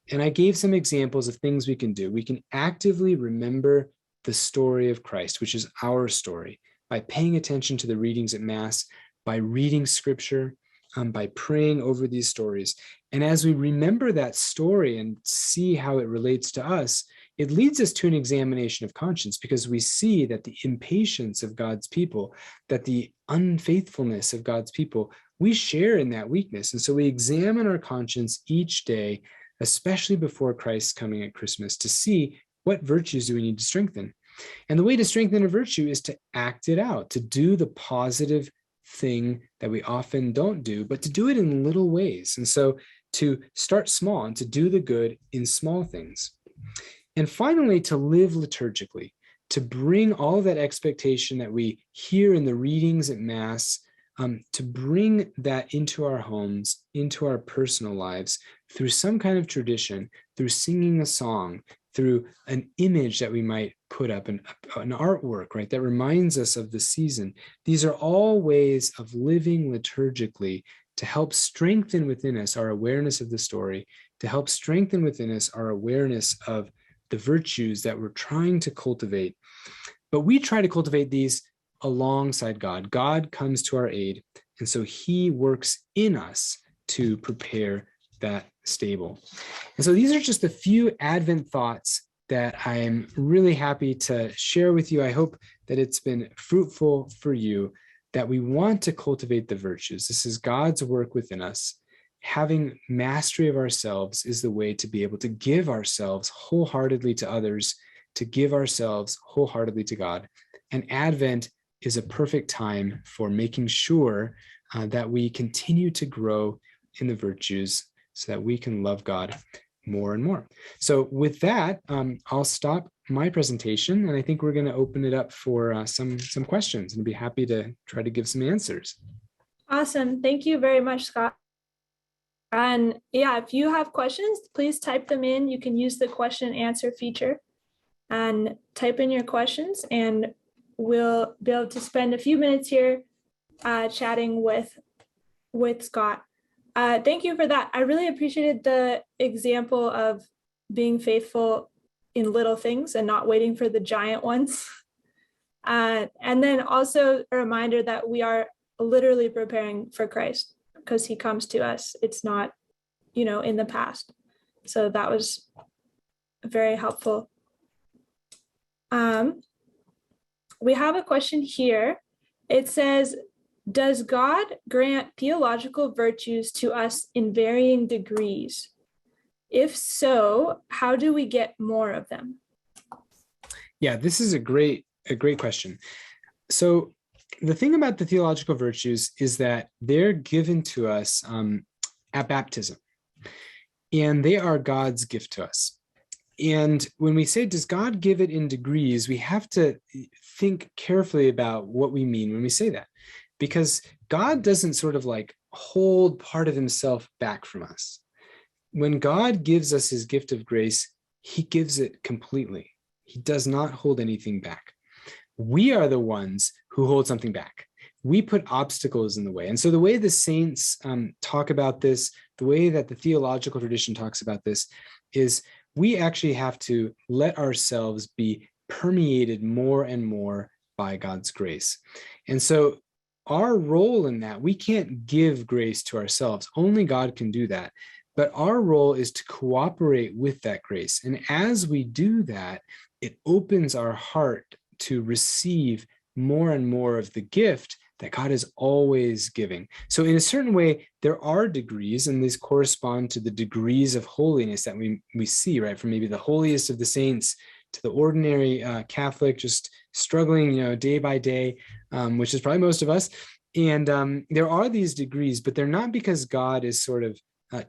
And I gave some examples of things we can do. We can actively remember the story of Christ, which is our story, by paying attention to the readings at Mass, by reading scripture, by praying over these stories. And as we remember that story and see how it relates to us, it leads us to an examination of conscience, because we see that the impatience of God's people, that the unfaithfulness of God's people, we share in that weakness. And so we examine our conscience each day, especially before Christ's coming at Christmas, to see what virtues do we need to strengthen. And the way to strengthen a virtue is to act it out, to do the positive thing that we often don't do, but to do it in little ways. And so to start small and to do the good in small things. And finally, to live liturgically, to bring all of that expectation that we hear in the readings at Mass, to bring that into our homes, into our personal lives, through some kind of tradition, through singing a song, through an image that we might put up, an artwork, right, that reminds us of the season. These are all ways of living liturgically to help strengthen within us our awareness of the story, to help strengthen within us our awareness of the virtues that we're trying to cultivate. But we try to cultivate these alongside God. God comes to our aid, and so he works in us to prepare that stable. And so these are just a few Advent thoughts that I am really happy to share with you. I hope that it's been fruitful for you, that we want to cultivate the virtues. This is God's work within us. Having mastery of ourselves is the way to be able to give ourselves wholeheartedly to others, to give ourselves wholeheartedly to God. And Advent is a perfect time for making sure that we continue to grow in the virtues so that we can love God more and more. So with that, I'll stop my presentation, and I think we're going to open it up for some questions, and I'd be happy to try to give some answers. Awesome. Thank you very much, Scott. And yeah, if you have questions, please type them in. You can use the question and answer feature and type in your questions, and we'll be able to spend a few minutes here chatting with Scott. Thank you for that. I really appreciated the example of being faithful in little things and not waiting for the giant ones. And then also a reminder that we are literally preparing for Christ because he comes to us. It's not, in the past. So that was very helpful. We have a question here. It says, does God grant theological virtues to us in varying degrees? If so, how do we get more of them? Yeah, this is a great question. So the thing about the theological virtues is that they're given to us at baptism, and they are God's gift to us. And when we say, does God give it in degrees, we have to think carefully about what we mean when we say that, because God doesn't sort of like hold part of himself back from us. When God gives us his gift of grace, he gives it completely. He does not hold anything back. We are the ones who hold something back. We put obstacles in the way. And so the way the saints talk about this, the way that the theological tradition talks about this, is we actually have to let ourselves be permeated more and more by God's grace. And so our role in that, we can't give grace to ourselves. Only God can do that. But our role is to cooperate with that grace. And as we do that, it opens our heart to receive more and more of the gift that God is always giving. So in a certain way, there are degrees, and these correspond to the degrees of holiness that we see, right? From maybe the holiest of the saints to the ordinary Catholic, just struggling, day by day, which is probably most of us. And there are these degrees, but they're not because God is sort of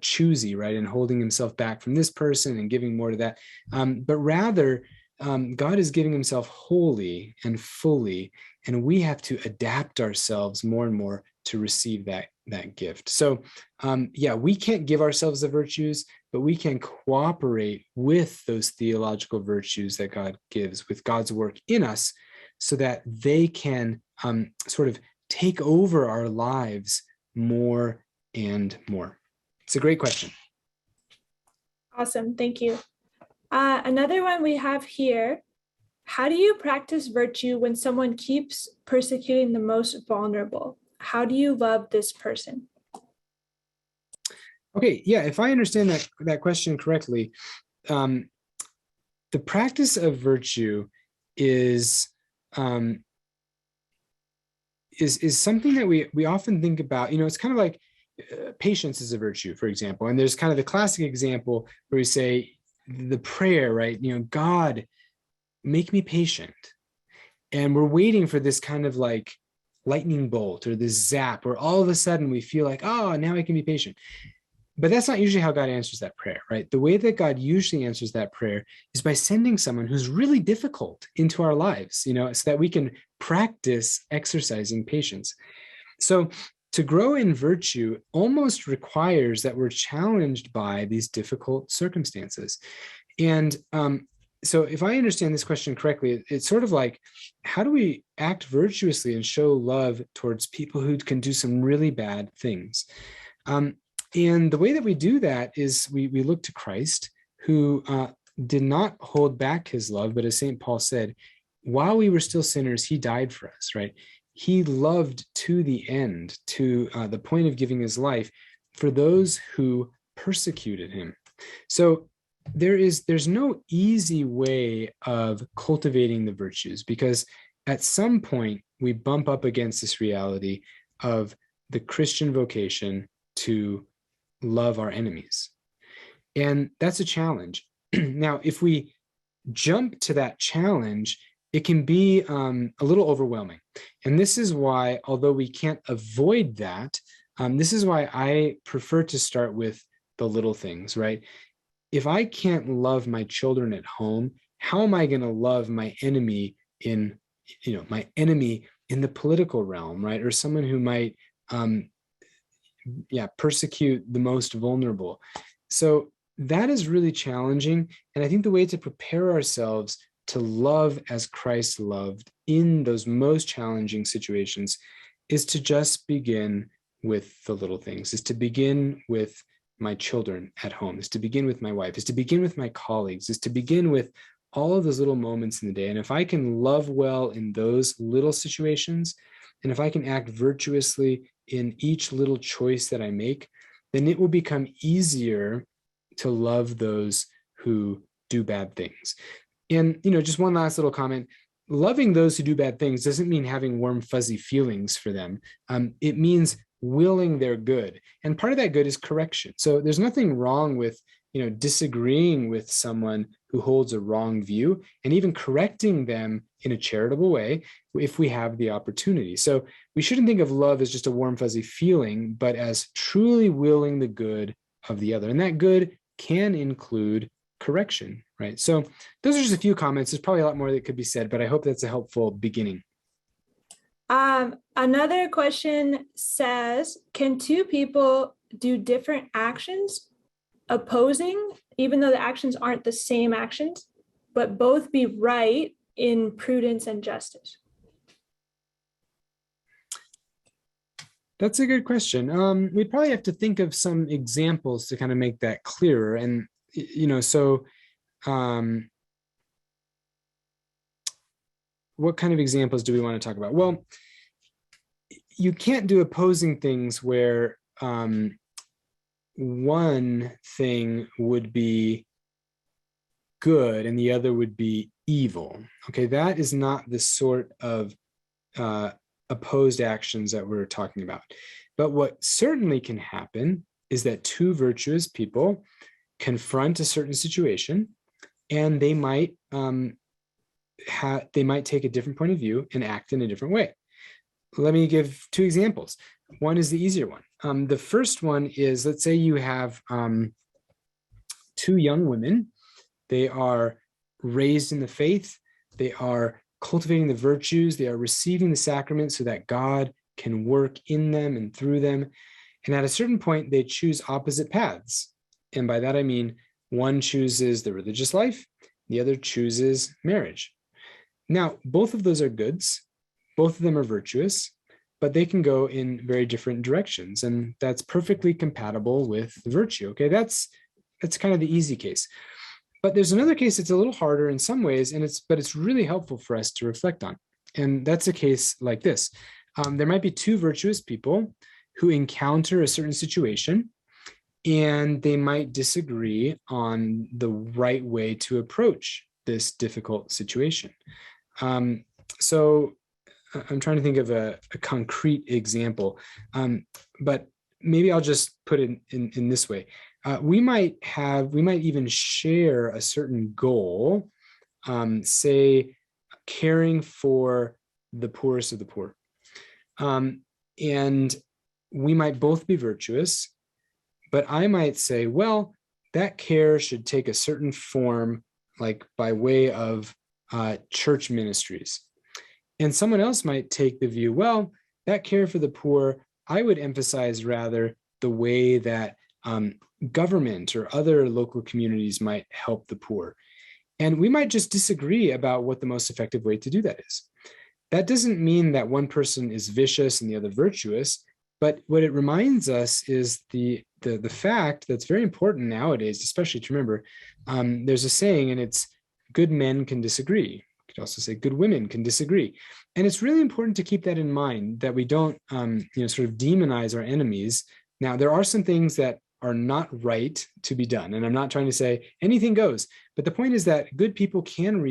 choosy, right? And holding himself back from this person and giving more to that. But rather, God is giving himself wholly and fully, and we have to adapt ourselves more and more to receive that gift. So we can't give ourselves the virtues, but we can cooperate with those theological virtues that God gives, with God's work in us, so that they can sort of take over our lives more and more. It's a great question. Awesome, thank you. Another one we have here, how do you practice virtue when someone keeps persecuting the most vulnerable? How do you love this person? Okay, yeah, if I understand that question correctly, the practice of virtue is something that we often think about. It's kind of like patience is a virtue, for example. And there's kind of the classic example where we say the prayer, right? God, make me patient. And we're waiting for this kind of like lightning bolt or this zap where all of a sudden we feel like, oh, now I can be patient. But that's not usually how God answers that prayer, right? The way that God usually answers that prayer is by sending someone who's really difficult into our lives, so that we can practice exercising patience. So to grow in virtue almost requires that we're challenged by these difficult circumstances. And so if I understand this question correctly, it's sort of like, how do we act virtuously and show love towards people who can do some really bad things? And the way that we do that is we look to Christ, who did not hold back his love, but as St. Paul said, while we were still sinners, he died for us, right? He loved to the end, to the point of giving his life for those who persecuted him. So there's no easy way of cultivating the virtues, because at some point we bump up against this reality of the Christian vocation to love our enemies. And that's a challenge. Now, if we jump to that challenge, it can be a little overwhelming. And this is why, although we can't avoid that, this is why I prefer to start with the little things, right? If I can't love my children at home, how am I going to love my enemy in, in the political realm, right? Or someone who might, persecute the most vulnerable. So that is really challenging. And I think the way to prepare ourselves to love as Christ loved in those most challenging situations is to just begin with the little things, is to begin with my children at home, is to begin with my wife, is to begin with my colleagues, is to begin with all of those little moments in the day. And if I can love well in those little situations, and if I can act virtuously in each little choice that I make, then it will become easier to love those who do bad things. And, just one last little comment. Loving those who do bad things doesn't mean having warm, fuzzy feelings for them. It means willing their good. And part of that good is correction. So there's nothing wrong with, disagreeing with someone who holds a wrong view and even correcting them in a charitable way if we have the opportunity. So we shouldn't think of love as just a warm, fuzzy feeling, but as truly willing the good of the other. And that good can include correction, right? So those are just a few comments. There's probably a lot more that could be said, but I hope that's a helpful beginning. Another question says, can two people do different actions opposing, even though the actions aren't the same actions, but both be right in prudence and justice? That's a good question. We'd probably have to think of some examples to kind of make that clearer. And, what kind of examples do we want to talk about? Well, you can't do opposing things where one thing would be good and the other would be evil. Okay, that is not the sort of opposed actions that we're talking about. But what certainly can happen is that two virtuous people confront a certain situation, and they might take a different point of view and act in a different way. Let me give two examples. One is the easier one. The first one is, let's say you have two young women. They are raised in the faith. They are cultivating the virtues. They are receiving the sacraments so that God can work in them and through them. And at a certain point, they choose opposite paths. And by that, I mean, one chooses the religious life, the other chooses marriage. Now, both of those are goods. Both of them are virtuous, but they can go in very different directions. And that's perfectly compatible with the virtue. Okay, that's kind of the easy case. But there's another case that's a little harder in some ways, but it's really helpful for us to reflect on. And that's a case like this. There might be two virtuous people who encounter a certain situation, and they might disagree on the right way to approach this difficult situation. So I'm trying to think of a concrete example, but maybe I'll just put it in this way. We might even share a certain goal, say caring for the poorest of the poor. And we might both be virtuous, but I might say, well, that care should take a certain form, like by way of church ministries. And someone else might take the view, well, that care for the poor, I would emphasize rather the way that government or other local communities might help the poor. And we might just disagree about what the most effective way to do that is. That doesn't mean that one person is vicious and the other virtuous, but what it reminds us is the fact that's very important nowadays, especially to remember, there's a saying, and it's good men can disagree. You could also say good women can disagree. And it's really important to keep that in mind, that we don't sort of demonize our enemies. Now, there are some things that are not right to be done. And I'm not trying to say anything goes, but the point is that good people can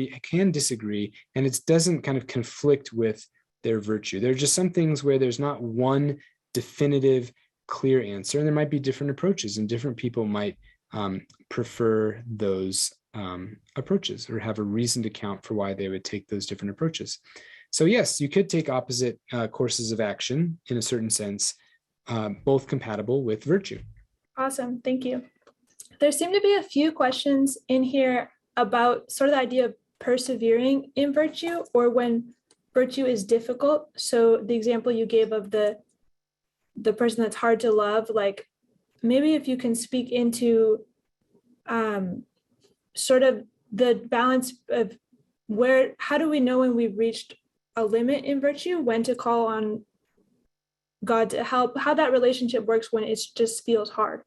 disagree, and it doesn't kind of conflict with their virtue. There are just some things where there's not one definitive, clear answer, and there might be different approaches, and different people might prefer those approaches or have a reason to count for why they would take those different approaches. So yes, you could take opposite courses of action in a certain sense, both compatible with virtue. Awesome, thank you. There seem to be a few questions in here about sort of the idea of persevering in virtue, or when virtue is difficult. So the example you gave of the person that's hard to love, like maybe if you can speak into sort of the balance of how do we know when we've reached a limit in virtue, when to call on God to help, how that relationship works when it just feels hard.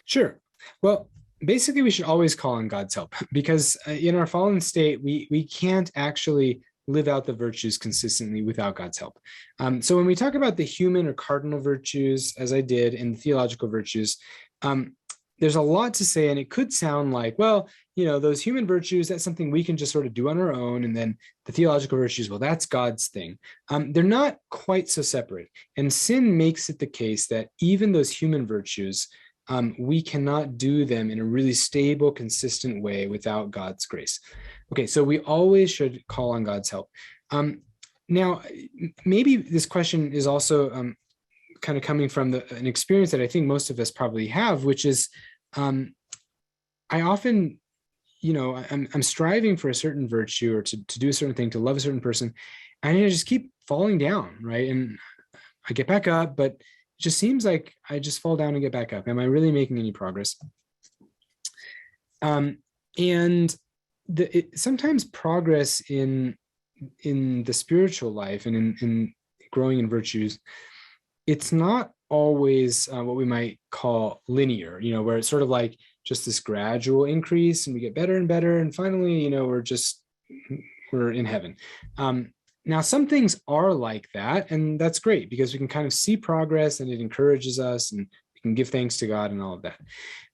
Sure. Well, basically, we should always call on God's help, because in our fallen state, we can't actually live out the virtues consistently without God's help. So when we talk about the human or cardinal virtues, as I did in the theological virtues, there's a lot to say, and it could sound like, well, those human virtues, that's something we can just sort of do on our own. And then the theological virtues, well, that's God's thing. They're not quite so separate. And sin makes it the case that even those human virtues, we cannot do them in a really stable, consistent way without God's grace. Okay, so we always should call on God's help. Now, maybe this question is also kind of coming from an experience that I think most of us probably have, which is I often, I'm striving for a certain virtue or to do a certain thing, to love a certain person, and I just keep falling down, right? And I get back up, but it just seems like I just fall down and get back up. Am I really making any progress? And sometimes progress in the spiritual life and in growing in virtues, it's not always what we might call linear, where it's sort of like just this gradual increase and we get better and better. And finally, we're in heaven. Now, some things are like that, and that's great because we can kind of see progress and it encourages us and we can give thanks to God and all of that.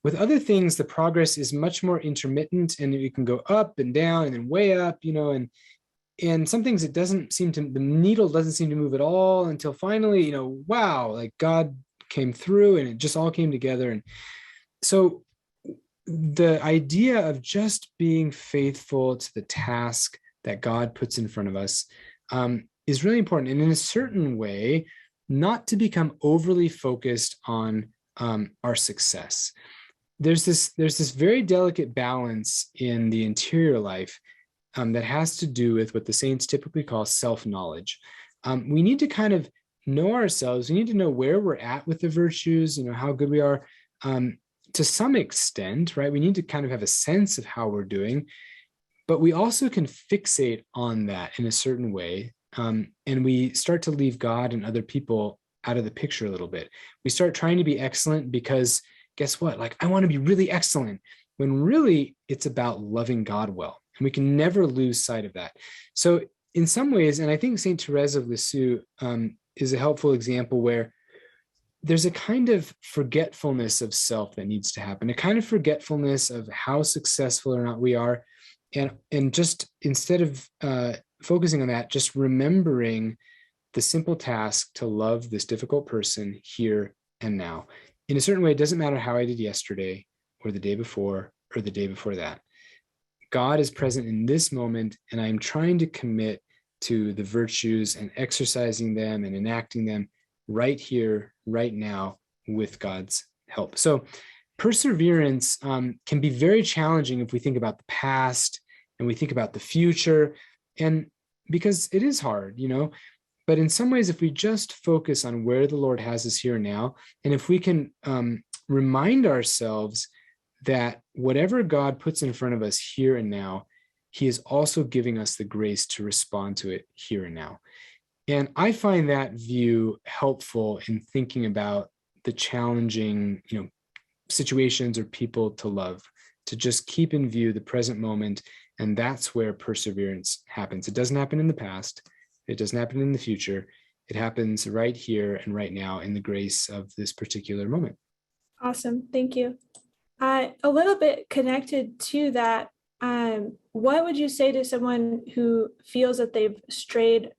With other things, the progress is much more intermittent and we can go up and down and then way up, and some things the needle doesn't seem to move at all until finally, wow, like God came through and it just all came together. And so the idea of just being faithful to the task that God puts in front of us is really important. And in a certain way, not to become overly focused on our success. There's this very delicate balance in the interior life that has to do with what the saints typically call self-knowledge. We need to kind of know ourselves. We need to know where we're at with the virtues, how good we are to some extent, right? We need to kind of have a sense of how we're doing, but we also can fixate on that in a certain way. And we start to leave God and other people out of the picture a little bit. We start trying to be excellent because guess what? Like, I want to be really excellent, when really it's about loving God well. And we can never lose sight of that. So in some ways, and I think St. Therese of Lisieux is a helpful example where there's a kind of forgetfulness of self that needs to happen, a kind of forgetfulness of how successful or not we are. And just instead of focusing on that, just remembering the simple task to love this difficult person here and now. In a certain way, it doesn't matter how I did yesterday or the day before or the day before that. God is present in this moment, and I'm trying to commit to the virtues and exercising them and enacting them right here, right now, with God's help. So perseverance can be very challenging if we think about the past and we think about the future, and because it is hard, but in some ways, if we just focus on where the Lord has us here and now, and if we can remind ourselves that whatever God puts in front of us here and now, he is also giving us the grace to respond to it here and now. And I find that view helpful in thinking about the challenging, situations or people to love, to just keep in view the present moment. And that's where perseverance happens. It doesn't happen in the past. It doesn't happen in the future. It happens right here and right now in the grace of this particular moment. Awesome. Thank you. A little bit connected to that, what would you say to someone who feels that they've strayed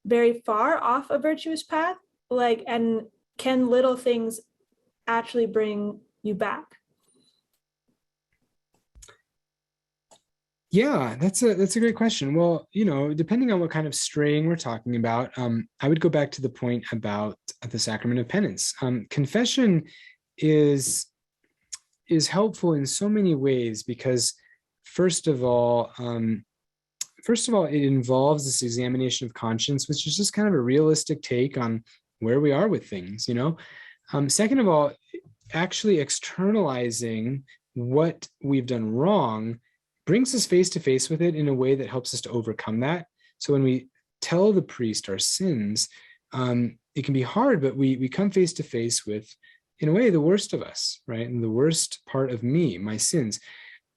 very far off a virtuous path? And can little things actually bring you back? Yeah, that's a great question. Well, depending on what kind of straying we're talking about, I would go back to the point about the sacrament of penance. Confession is helpful in so many ways because first of all, it involves this examination of conscience, which is just kind of a realistic take on where we are with things, Second of all, actually externalizing what we've done wrong brings us face to face with it in a way that helps us to overcome that. So when we tell the priest our sins, it can be hard, but we come face to face with, in a way, the worst of us, right? And the worst part of me, my sins.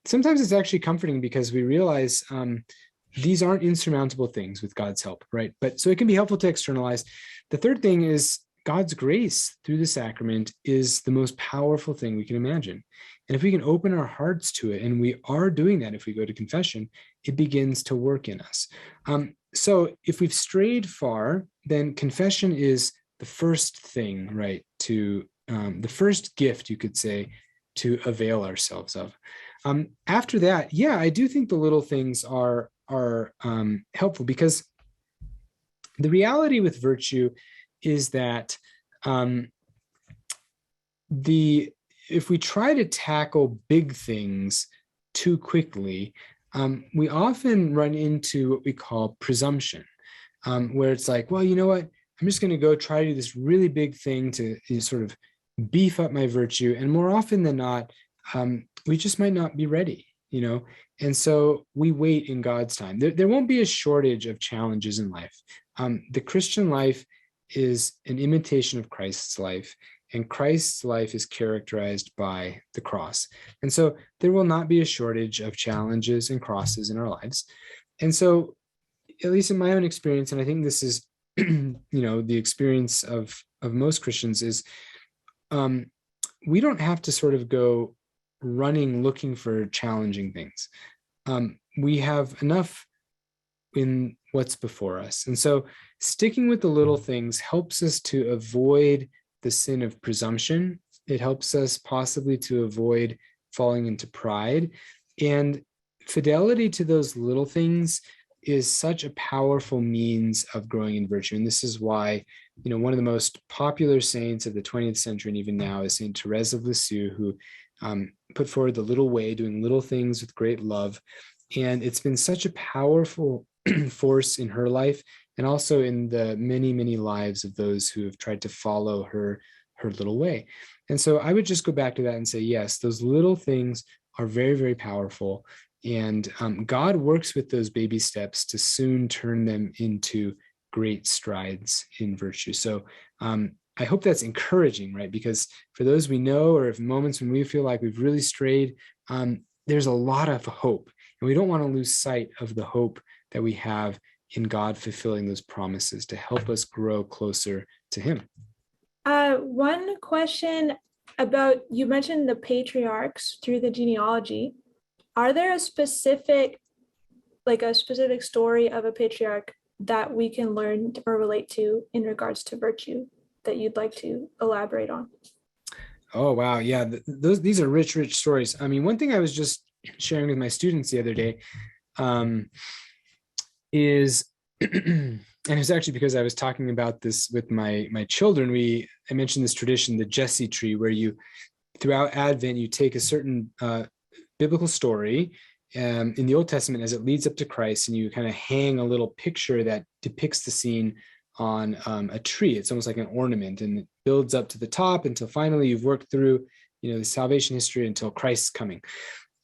Sometimes it's actually comforting because we realize these aren't insurmountable things with God's help, right? But so it can be helpful to externalize. The third thing is God's grace through the sacrament is the most powerful thing we can imagine. And if we can open our hearts to it, and we are doing that if we go to confession, it begins to work in us. So if we've strayed far, then confession is the first thing, right, to the first gift, you could say, to avail ourselves of. After that, yeah, I do think the little things are helpful, because the reality with virtue is that if we try to tackle big things too quickly, we often run into what we call presumption, where it's like, well, you know what? I'm just going to go try to do this really big thing to sort of beef up my virtue. And more often than not, we just might not be ready, And so we wait in God's time. There won't be a shortage of challenges in life. The Christian life is an imitation of Christ's life, and Christ's life is characterized by the cross. And so there will not be a shortage of challenges and crosses in our lives. And so, at least in my own experience, and I think this is, the experience of most Christians, is we don't have to sort of go running looking for challenging things. We have enough in what's before us. And so sticking with the little things helps us to avoid the sin of presumption. It helps us possibly to avoid falling into pride. And fidelity to those little things is such a powerful means of growing in virtue. And this is why, one of the most popular saints of the 20th century and even now is Saint Therese of Lisieux, who put forward the little way, doing little things with great love. And it's been such a powerful force in her life, and also in the many, many lives of those who have tried to follow her little way. And so I would just go back to that and say, yes, those little things are very, very powerful. And God works with those baby steps to soon turn them into great strides in virtue. So I hope that's encouraging, right? Because for those we know, or if moments when we feel like we've really strayed, there's a lot of hope. And we don't want to lose sight of the hope that we have in God fulfilling those promises to help us grow closer to Him. One question about, you mentioned the patriarchs through the genealogy. Are there a specific story of a patriarch that we can learn or relate to in regards to virtue that you'd like to elaborate on? Oh, wow. Yeah, these are rich stories. I mean, one thing I was just sharing with my students the other day is, and it was actually because I was talking about this with my children. I mentioned this tradition, the Jesse tree, where you, throughout Advent, you take a certain biblical story in the Old Testament as it leads up to Christ, and you kind of hang a little picture that depicts the scene on a tree. It's almost like an ornament, and it builds up to the top until finally you've worked through, the salvation history until Christ's coming.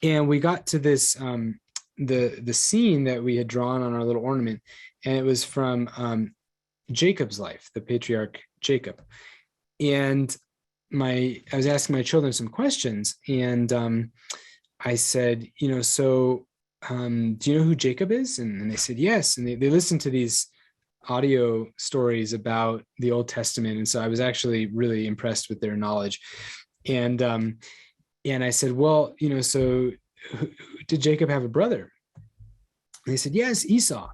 And we got to this, the scene that we had drawn on our little ornament, and it was from Jacob's life, the patriarch Jacob. And I was asking my children some questions, and I said, so do you know who Jacob is? And they said, yes. And they listened to these audio stories about the Old Testament. And so I was actually really impressed with their knowledge. And I said, well, so did Jacob have a brother? And they said, yes, Esau.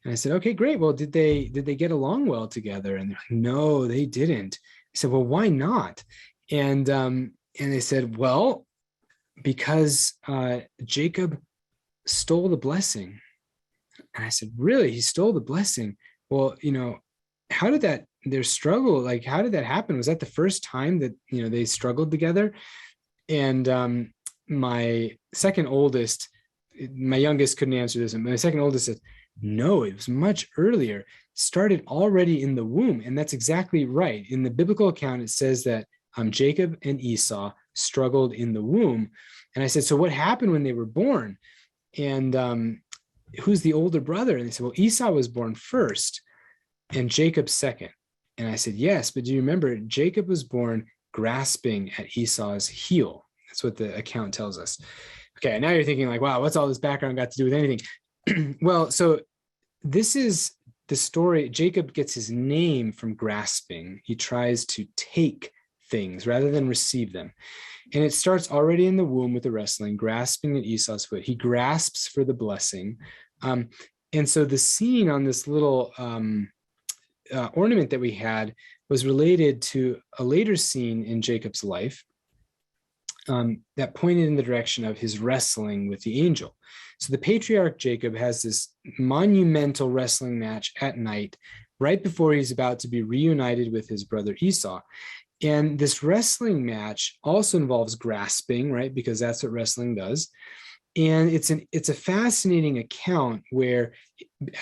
And I said, okay, great. Well, did they get along well together? And they're like, no, they didn't. I said, well, why not? And they said, well, because Jacob stole the blessing. And I said, really? He stole the blessing? Well, how did their struggle, how did that happen? Was that the first time that, they struggled together? And my second oldest my youngest couldn't answer this, and my second oldest said, no, it was much earlier. It started already in the womb. And that's exactly right. In the biblical account, it says that Jacob and Esau struggled in the womb. And I said, so what happened when they were born? And who's the older brother? And they said, well, Esau was born first and Jacob second. And I said, yes, but do you remember Jacob was born grasping at Esau's heel? That's what the account tells us. Okay, now you're thinking like, wow, what's all this background got to do with anything? Well, so this is the story. Jacob gets his name from grasping. He tries to take things rather than receive them. And it starts already in the womb with the wrestling, grasping at Esau's foot. He grasps for the blessing. And so the scene on this little ornament that we had was related to a later scene in Jacob's life that pointed in the direction of his wrestling with the angel. So the patriarch Jacob has this monumental wrestling match at night, right before he's about to be reunited with his brother Esau. And this wrestling match also involves grasping, right? Because that's what wrestling does. And it's a fascinating account where,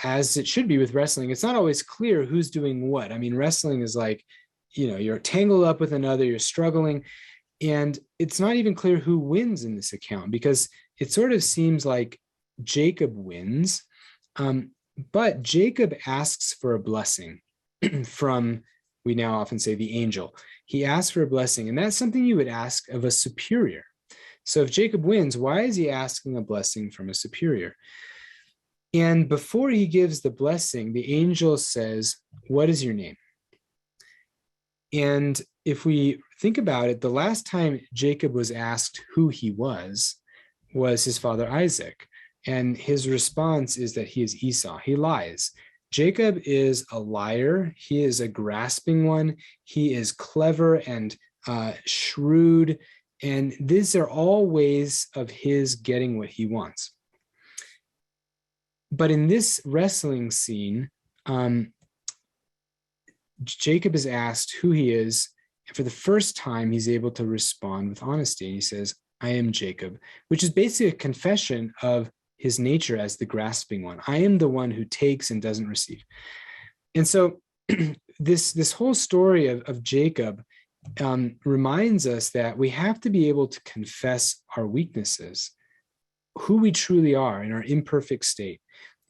as it should be with wrestling, it's not always clear who's doing what. I mean, wrestling is like, you're tangled up with another, you're struggling. And it's not even clear who wins in this account, because it sort of seems like Jacob wins. But Jacob asks for a blessing from, we now often say, the angel. He asks for a blessing, and that's something you would ask of a superior. So if Jacob wins, why is he asking a blessing from a superior? And before he gives the blessing, the angel says, what is your name? And if we think about it, the last time Jacob was asked who he was his father Isaac. And his response is that he is Esau. He lies. Jacob is a liar. He is a grasping one. He is clever and shrewd. And these are all ways of his getting what he wants. But in this wrestling scene, Jacob is asked who he is. And for the first time, he's able to respond with honesty. And he says, I am Jacob, which is basically a confession of his nature as the grasping one. I am the one who takes and doesn't receive. And so this whole story of Jacob reminds us that we have to be able to confess our weaknesses, who we truly are in our imperfect state,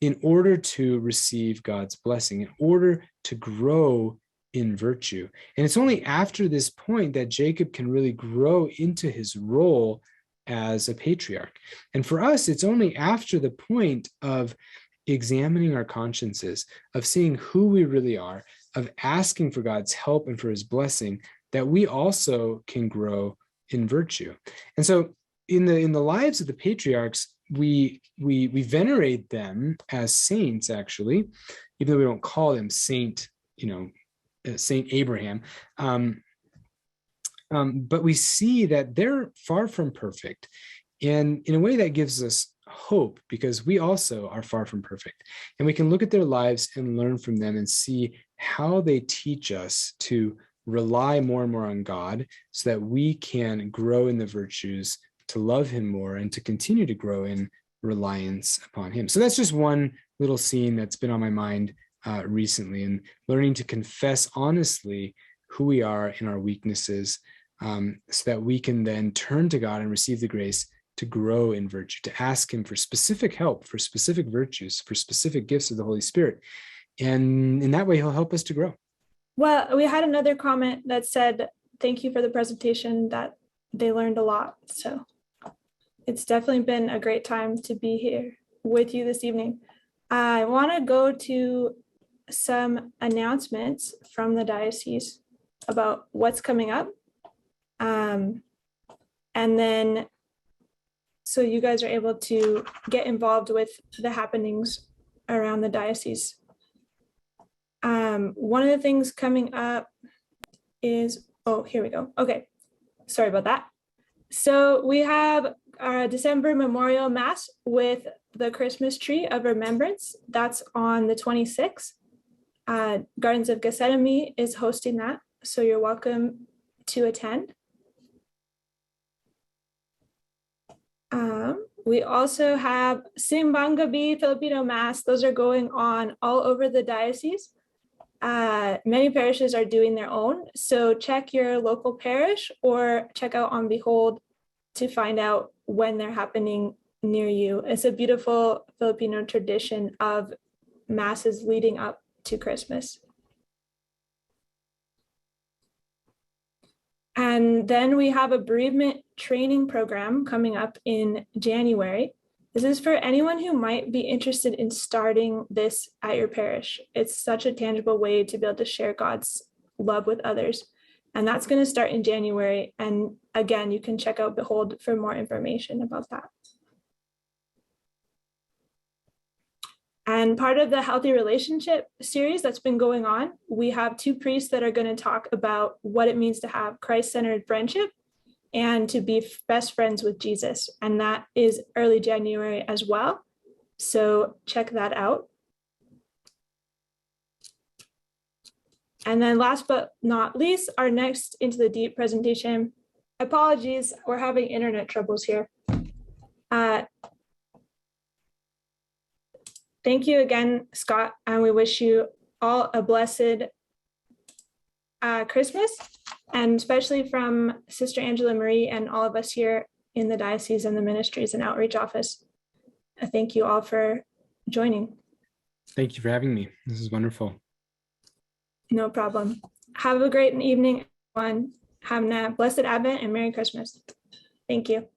in order to receive God's blessing, in order to grow in virtue. And it's only after this point that Jacob can really grow into his role as a patriarch. And for us, it's only after the point of examining our consciences, of seeing who we really are, of asking for God's help and for his blessing, that we also can grow in virtue. And so in the lives of the patriarchs, we venerate them as saints, actually, even though we don't call them Saint Abraham. But we see that they're far from perfect. And in a way that gives us hope, because we also are far from perfect. And we can look at their lives and learn from them and see how they teach us to rely more and more on God, so that we can grow in the virtues, to love him more, and to continue to grow in reliance upon him. So that's just one little scene that's been on my mind recently, and learning to confess honestly who we are in our weaknesses, so that we can then turn to God and receive the grace to grow in virtue, to ask him for specific help, for specific virtues, for specific gifts of the Holy Spirit. And in that way, he'll help us to grow. Well, we had another comment that said, thank you for the presentation, that they learned a lot. So it's definitely been a great time to be here with you this evening. I want to go to some announcements from the diocese about what's coming up. And then, so you guys are able to get involved with the happenings around the diocese. One of the things coming up is, oh, here we go. Okay, sorry about that. So we have our December Memorial Mass with the Christmas tree of Remembrance. That's on the 26th. Gardens of Gethsemane is hosting that, so you're welcome to attend. We also have Simbang Gabi Filipino Mass. Those are going on all over the diocese. Many parishes are doing their own. So check your local parish or check out on Behold to find out when they're happening near you. It's a beautiful Filipino tradition of masses leading up to Christmas. And then we have a bereavement training program coming up in January. This is for anyone who might be interested in starting this at your parish. It's such a tangible way to be able to share God's love with others. And that's going to start in January. And again, you can check out Behold for more information about that. And part of the Healthy Relationship series that's been going on, we have two priests that are going to talk about what it means to have Christ-centered friendship and to be best friends with Jesus. And that is early January as well. So check that out. And then last but not least, our next Into the Deep presentation. Apologies, we're having internet troubles here. Thank you again, Scott, and we wish you all a blessed Christmas, and especially from Sister Angela Marie and all of us here in the Diocese and the Ministries and Outreach Office. Thank you all for joining. Thank you for having me. This is wonderful. No problem. Have a great evening, everyone. Have a blessed Advent and Merry Christmas. Thank you.